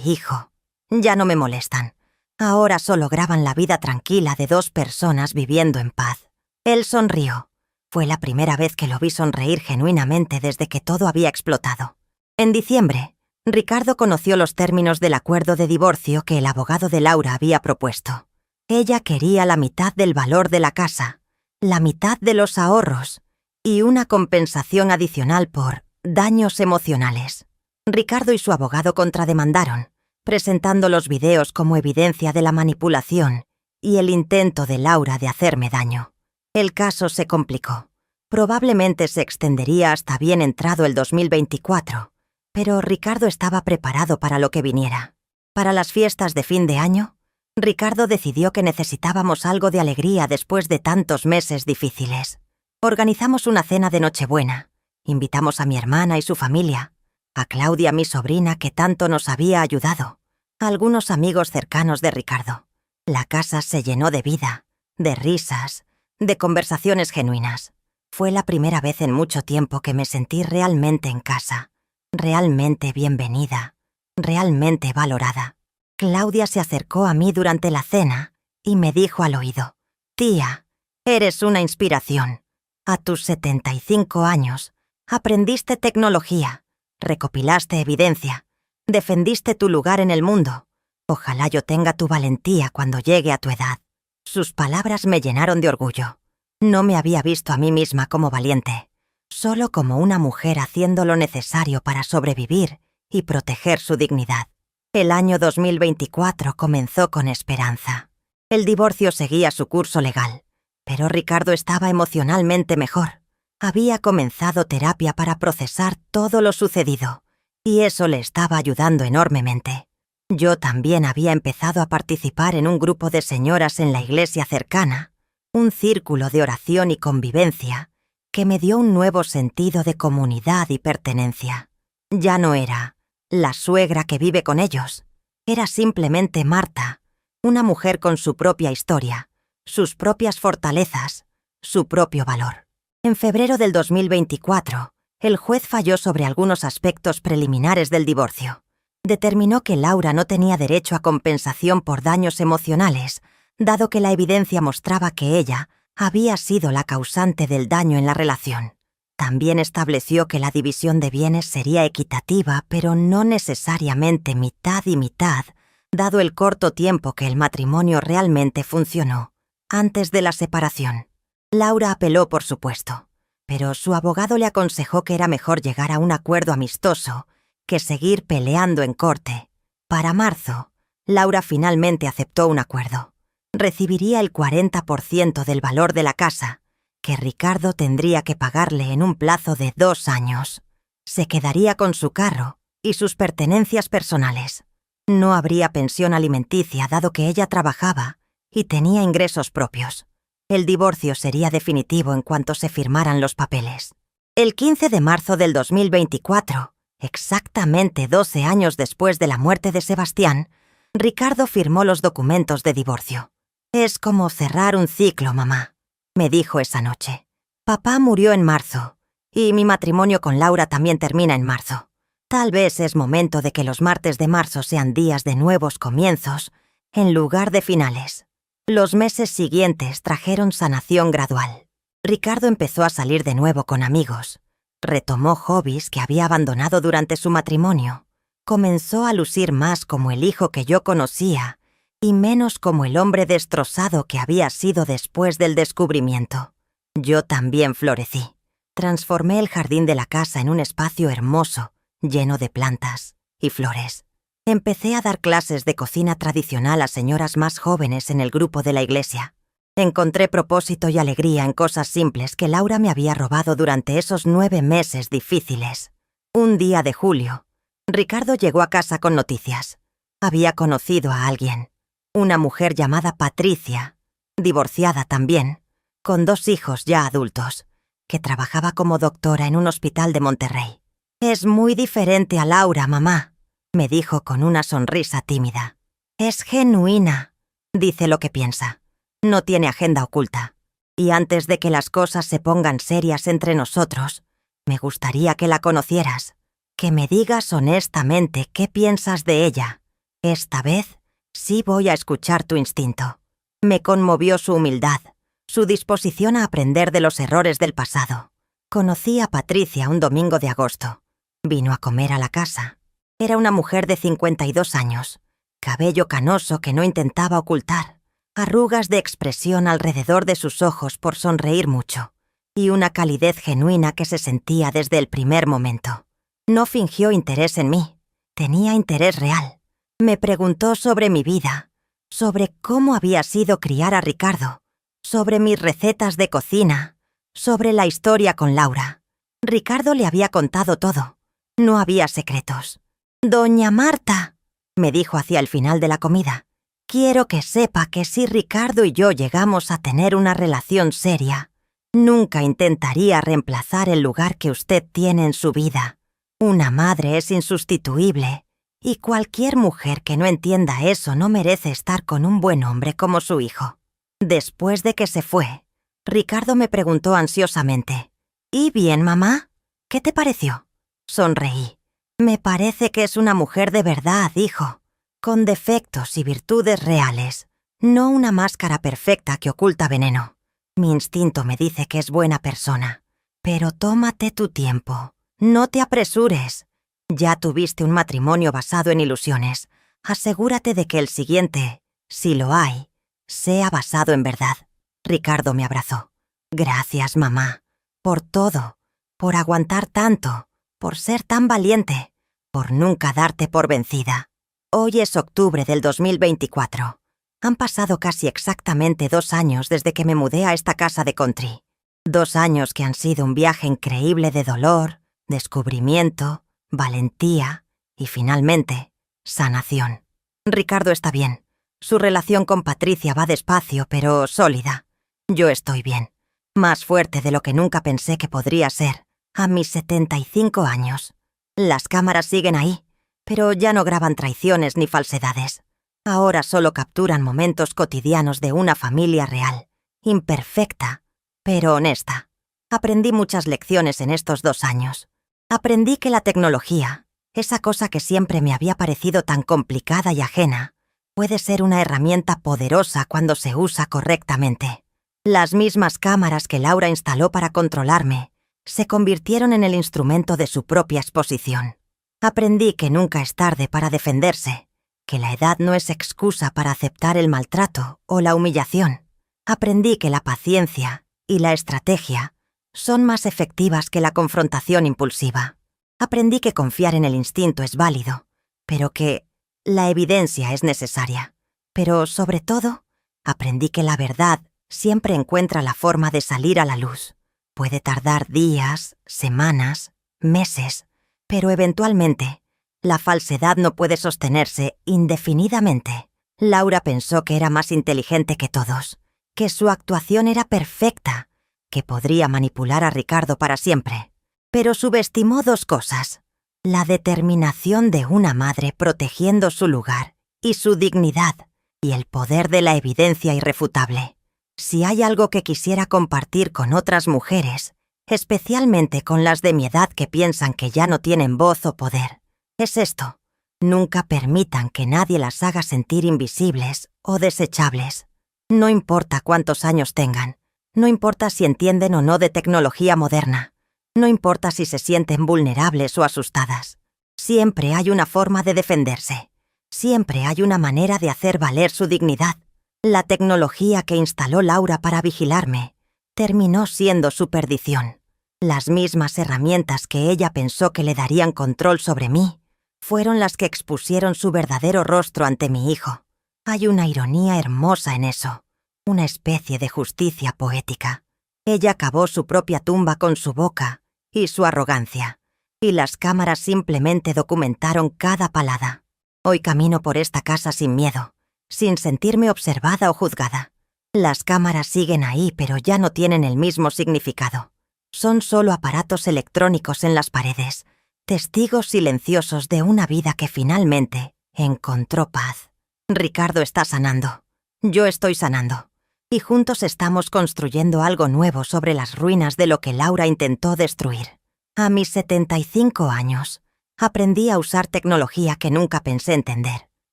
hijo. Ya no me molestan. Ahora solo graban la vida tranquila de dos personas viviendo en paz. Él sonrió. Fue la primera vez que lo vi sonreír genuinamente desde que todo había explotado. En diciembre, Ricardo conoció los términos del acuerdo de divorcio que el abogado de Laura había propuesto. Ella quería la mitad del valor de la casa, la mitad de los ahorros y una compensación adicional por daños emocionales. Ricardo y su abogado contrademandaron, presentando los videos como evidencia de la manipulación y el intento de Laura de hacerme daño. El caso se complicó. Probablemente se extendería hasta bien entrado el 2024, pero Ricardo estaba preparado para lo que viniera. Para las fiestas de fin de año, Ricardo decidió que necesitábamos algo de alegría después de tantos meses difíciles. Organizamos una cena de Nochebuena. Invitamos a mi hermana y su familia, a Claudia, mi sobrina, que tanto nos había ayudado, a algunos amigos cercanos de Ricardo. La casa se llenó de vida, de risas, de conversaciones genuinas. Fue la primera vez en mucho tiempo que me sentí realmente en casa, realmente bienvenida, realmente valorada. Claudia se acercó a mí durante la cena y me dijo al oído: «Tía, eres una inspiración. A tus 75 años, aprendiste tecnología, recopilaste evidencia, defendiste tu lugar en el mundo. Ojalá yo tenga tu valentía cuando llegue a tu edad». Sus palabras me llenaron de orgullo. No me había visto a mí misma como valiente, solo como una mujer haciendo lo necesario para sobrevivir y proteger su dignidad. El año 2024 comenzó con esperanza. El divorcio seguía su curso legal, pero Ricardo estaba emocionalmente mejor. Había comenzado terapia para procesar todo lo sucedido, y eso le estaba ayudando enormemente. Yo también había empezado a participar en un grupo de señoras en la iglesia cercana, un círculo de oración y convivencia que me dio un nuevo sentido de comunidad y pertenencia. Ya no era la suegra que vive con ellos. Era simplemente Marta, una mujer con su propia historia, sus propias fortalezas, su propio valor. En febrero del 2024, el juez falló sobre algunos aspectos preliminares del divorcio. Determinó que Laura no tenía derecho a compensación por daños emocionales, dado que la evidencia mostraba que ella había sido la causante del daño en la relación. También estableció que la división de bienes sería equitativa, pero no necesariamente mitad y mitad, dado el corto tiempo que el matrimonio realmente funcionó, antes de la separación. Laura apeló, por supuesto, pero su abogado le aconsejó que era mejor llegar a un acuerdo amistoso que seguir peleando en corte. Para marzo, Laura finalmente aceptó un acuerdo. Recibiría el 40% del valor de la casa, que Ricardo tendría que pagarle en un plazo de 2 años. Se quedaría con su carro y sus pertenencias personales. No habría pensión alimenticia dado que ella trabajaba y tenía ingresos propios. El divorcio sería definitivo en cuanto se firmaran los papeles. El 15 de marzo del 2024, exactamente 12 años después de la muerte de Sebastián, Ricardo firmó los documentos de divorcio. «Es como cerrar un ciclo, mamá», me dijo esa noche. «Papá murió en marzo, y mi matrimonio con Laura también termina en marzo. Tal vez es momento de que los martes de marzo sean días de nuevos comienzos, en lugar de finales». Los meses siguientes trajeron sanación gradual. Ricardo empezó a salir de nuevo con amigos. Retomó hobbies que había abandonado durante su matrimonio. Comenzó a lucir más como el hijo que yo conocía y menos como el hombre destrozado que había sido después del descubrimiento. Yo también florecí. Transformé el jardín de la casa en un espacio hermoso, lleno de plantas y flores. Empecé a dar clases de cocina tradicional a señoras más jóvenes en el grupo de la iglesia. Encontré propósito y alegría en cosas simples que Laura me había robado durante esos 9 meses difíciles. Un día de julio, Ricardo llegó a casa con noticias. Había conocido a alguien, una mujer llamada Patricia, divorciada también, con 2 hijos ya adultos, que trabajaba como doctora en un hospital de Monterrey. «Es muy diferente a Laura, mamá», me dijo con una sonrisa tímida. «Es genuina. Dice lo que piensa. No tiene agenda oculta. Y antes de que las cosas se pongan serias entre nosotros, me gustaría que la conocieras. Que me digas honestamente qué piensas de ella. Esta vez sí voy a escuchar tu instinto». Me conmovió su humildad, su disposición a aprender de los errores del pasado. Conocí a Patricia un domingo de agosto. Vino a comer a la casa. Era una mujer de 52 años, cabello canoso que no intentaba ocultar, arrugas de expresión alrededor de sus ojos por sonreír mucho, y una calidez genuina que se sentía desde el primer momento. No fingió interés en mí, tenía interés real. Me preguntó sobre mi vida, sobre cómo había sido criar a Ricardo, sobre mis recetas de cocina, sobre la historia con Laura. Ricardo le había contado todo, no había secretos. «Doña Marta», me dijo hacia el final de la comida, «quiero que sepa que si Ricardo y yo llegamos a tener una relación seria, nunca intentaría reemplazar el lugar que usted tiene en su vida. Una madre es insustituible, y cualquier mujer que no entienda eso no merece estar con un buen hombre como su hijo». Después de que se fue, Ricardo me preguntó ansiosamente, «¿Y bien, mamá? ¿Qué te pareció?» Sonreí. «Me parece que es una mujer de verdad, hijo, con defectos y virtudes reales, no una máscara perfecta que oculta veneno. Mi instinto me dice que es buena persona, pero tómate tu tiempo, no te apresures. Ya tuviste un matrimonio basado en ilusiones. Asegúrate de que el siguiente, si lo hay, sea basado en verdad». Ricardo me abrazó. «Gracias, mamá, por todo, por aguantar tanto, por ser tan valiente, por nunca darte por vencida». Hoy es octubre del 2024. Han pasado casi exactamente 2 años desde que me mudé a esta casa de country. 2 años que han sido un viaje increíble de dolor, descubrimiento, valentía y, finalmente, sanación. Ricardo está bien. Su relación con Patricia va despacio, pero sólida. Yo estoy bien. más fuerte de lo que nunca pensé que podría ser, a mis 75 años. Las cámaras siguen ahí, pero ya no graban traiciones ni falsedades. Ahora solo capturan momentos cotidianos de una familia real, imperfecta, pero honesta. Aprendí muchas lecciones en estos 2 años. Aprendí que la tecnología, esa cosa que siempre me había parecido tan complicada y ajena, puede ser una herramienta poderosa cuando se usa correctamente. Las mismas cámaras que Laura instaló para controlarme se convirtieron en el instrumento de su propia exposición. Aprendí que nunca es tarde para defenderse, que la edad no es excusa para aceptar el maltrato o la humillación. Aprendí que la paciencia y la estrategia son más efectivas que la confrontación impulsiva. Aprendí que confiar en el instinto es válido, pero que la evidencia es necesaria. Pero, sobre todo, aprendí que la verdad siempre encuentra la forma de salir a la luz. Puede tardar días, semanas, meses, pero eventualmente, la falsedad no puede sostenerse indefinidamente. Laura pensó que era más inteligente que todos, que su actuación era perfecta, que podría manipular a Ricardo para siempre. Pero subestimó 2 cosas: la determinación de una madre protegiendo su lugar y su dignidad, y el poder de la evidencia irrefutable. Si hay algo que quisiera compartir con otras mujeres, especialmente con las de mi edad que piensan que ya no tienen voz o poder, es esto: nunca permitan que nadie las haga sentir invisibles o desechables. No importa cuántos años tengan, no importa si entienden o no de tecnología moderna, no importa si se sienten vulnerables o asustadas. Siempre hay una forma de defenderse. Siempre hay una manera de hacer valer su dignidad. La tecnología que instaló Laura para vigilarme terminó siendo su perdición. Las mismas herramientas que ella pensó que le darían control sobre mí fueron las que expusieron su verdadero rostro ante mi hijo. Hay una ironía hermosa en eso, una especie de justicia poética. Ella cavó su propia tumba con su boca y su arrogancia, y las cámaras simplemente documentaron cada palada. Hoy camino por esta casa sin miedo, sin sentirme observada o juzgada. Las cámaras siguen ahí, pero ya no tienen el mismo significado. Son solo aparatos electrónicos en las paredes, testigos silenciosos de una vida que finalmente encontró paz. Ricardo está sanando. Yo estoy sanando. Y juntos estamos construyendo algo nuevo sobre las ruinas de lo que Laura intentó destruir. A mis 75 años, aprendí a usar tecnología que nunca pensé entender.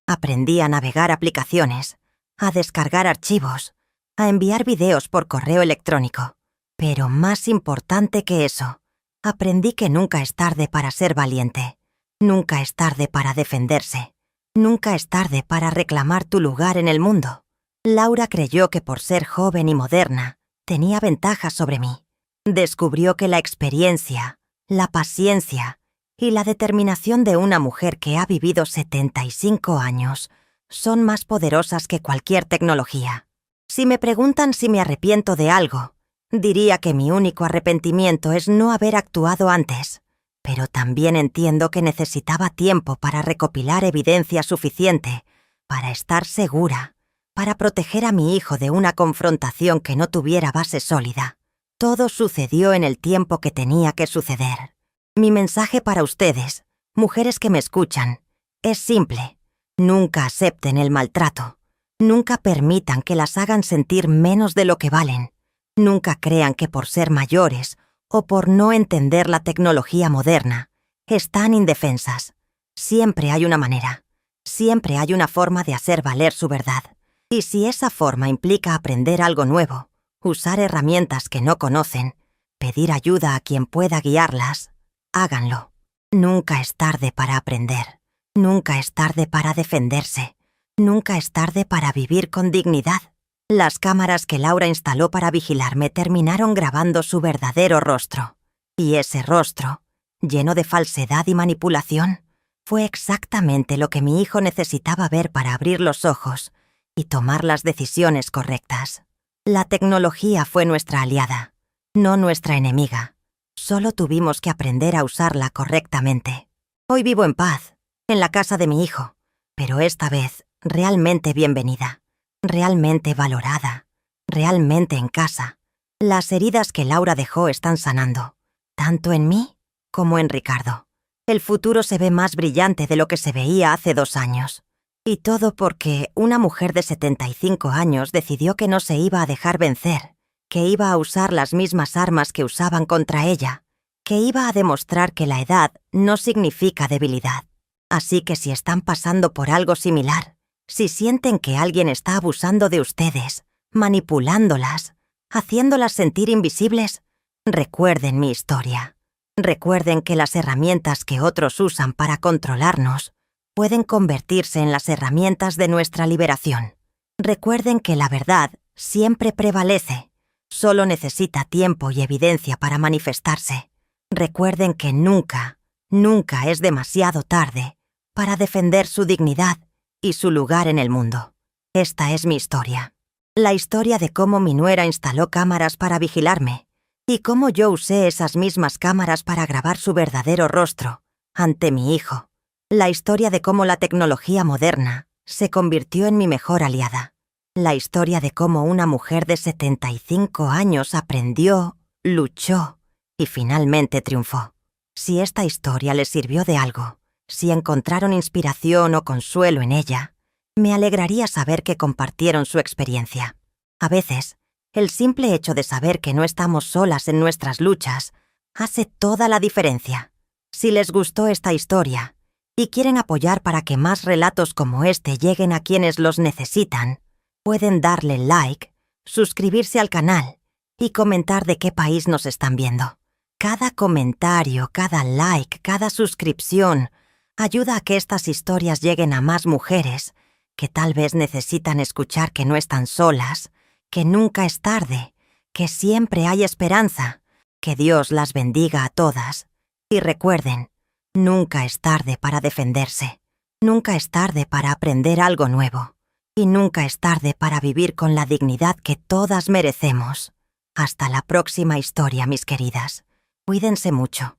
Aprendí a navegar aplicaciones, a descargar archivos, a enviar videos por correo electrónico. Pero más importante que eso, aprendí que nunca es tarde para ser valiente. Nunca es tarde para defenderse. Nunca es tarde para reclamar tu lugar en el mundo. Laura creyó que por ser joven y moderna, tenía ventajas sobre mí. Descubrió que la experiencia, la paciencia y la determinación de una mujer que ha vivido 75 años son más poderosas que cualquier tecnología. Si me preguntan si me arrepiento de algo, diría que mi único arrepentimiento es no haber actuado antes. Pero también entiendo que necesitaba tiempo para recopilar evidencia suficiente, para estar segura, para proteger a mi hijo de una confrontación que no tuviera base sólida. Todo sucedió en el tiempo que tenía que suceder. Mi mensaje para ustedes, mujeres que me escuchan, es simple. Nunca acepten el maltrato. Nunca permitan que las hagan sentir menos de lo que valen. Nunca crean que por ser mayores o por no entender la tecnología moderna, están indefensas. Siempre hay una manera. Siempre hay una forma de hacer valer su verdad. Y si esa forma implica aprender algo nuevo, usar herramientas que no conocen, pedir ayuda a quien pueda guiarlas, háganlo. Nunca es tarde para aprender. Nunca es tarde para defenderse. Nunca es tarde para vivir con dignidad. Las cámaras que Laura instaló para vigilarme terminaron grabando su verdadero rostro. Y ese rostro, lleno de falsedad y manipulación, fue exactamente lo que mi hijo necesitaba ver para abrir los ojos y tomar las decisiones correctas. La tecnología fue nuestra aliada, no nuestra enemiga. Solo tuvimos que aprender a usarla correctamente. Hoy vivo en paz, en la casa de mi hijo, pero esta vez realmente bienvenida, realmente valorada, realmente en casa. Las heridas que Laura dejó están sanando, tanto en mí como en Ricardo. El futuro se ve más brillante de lo que se veía hace 2 años. Y todo porque una mujer de 75 años decidió que no se iba a dejar vencer, que iba a usar las mismas armas que usaban contra ella, que iba a demostrar que la edad no significa debilidad. Así que si están pasando por algo similar, si sienten que alguien está abusando de ustedes, manipulándolas, haciéndolas sentir invisibles, recuerden mi historia. Recuerden que las herramientas que otros usan para controlarnos pueden convertirse en las herramientas de nuestra liberación. Recuerden que la verdad siempre prevalece, solo necesita tiempo y evidencia para manifestarse. Recuerden que nunca es demasiado tarde para defender su dignidad y su lugar en el mundo. Esta es mi historia. La historia de cómo mi nuera instaló cámaras para vigilarme y cómo yo usé esas mismas cámaras para grabar su verdadero rostro ante mi hijo. La historia de cómo la tecnología moderna se convirtió en mi mejor aliada. La historia de cómo una mujer de 75 años aprendió, luchó y finalmente triunfó. Si esta historia les sirvió de algo, si encontraron inspiración o consuelo en ella, me alegraría saber que compartieron su experiencia. A veces, el simple hecho de saber que no estamos solas en nuestras luchas hace toda la diferencia. Si les gustó esta historia y quieren apoyar para que más relatos como este lleguen a quienes los necesitan, pueden darle like, suscribirse al canal y comentar de qué país nos están viendo. Cada comentario, cada like, cada suscripción ayuda a que estas historias lleguen a más mujeres que tal vez necesitan escuchar que no están solas, que nunca es tarde, que siempre hay esperanza, que Dios las bendiga a todas. Y recuerden, nunca es tarde para defenderse, nunca es tarde para aprender algo nuevo, y nunca es tarde para vivir con la dignidad que todas merecemos. Hasta la próxima historia, mis queridas. Cuídense mucho.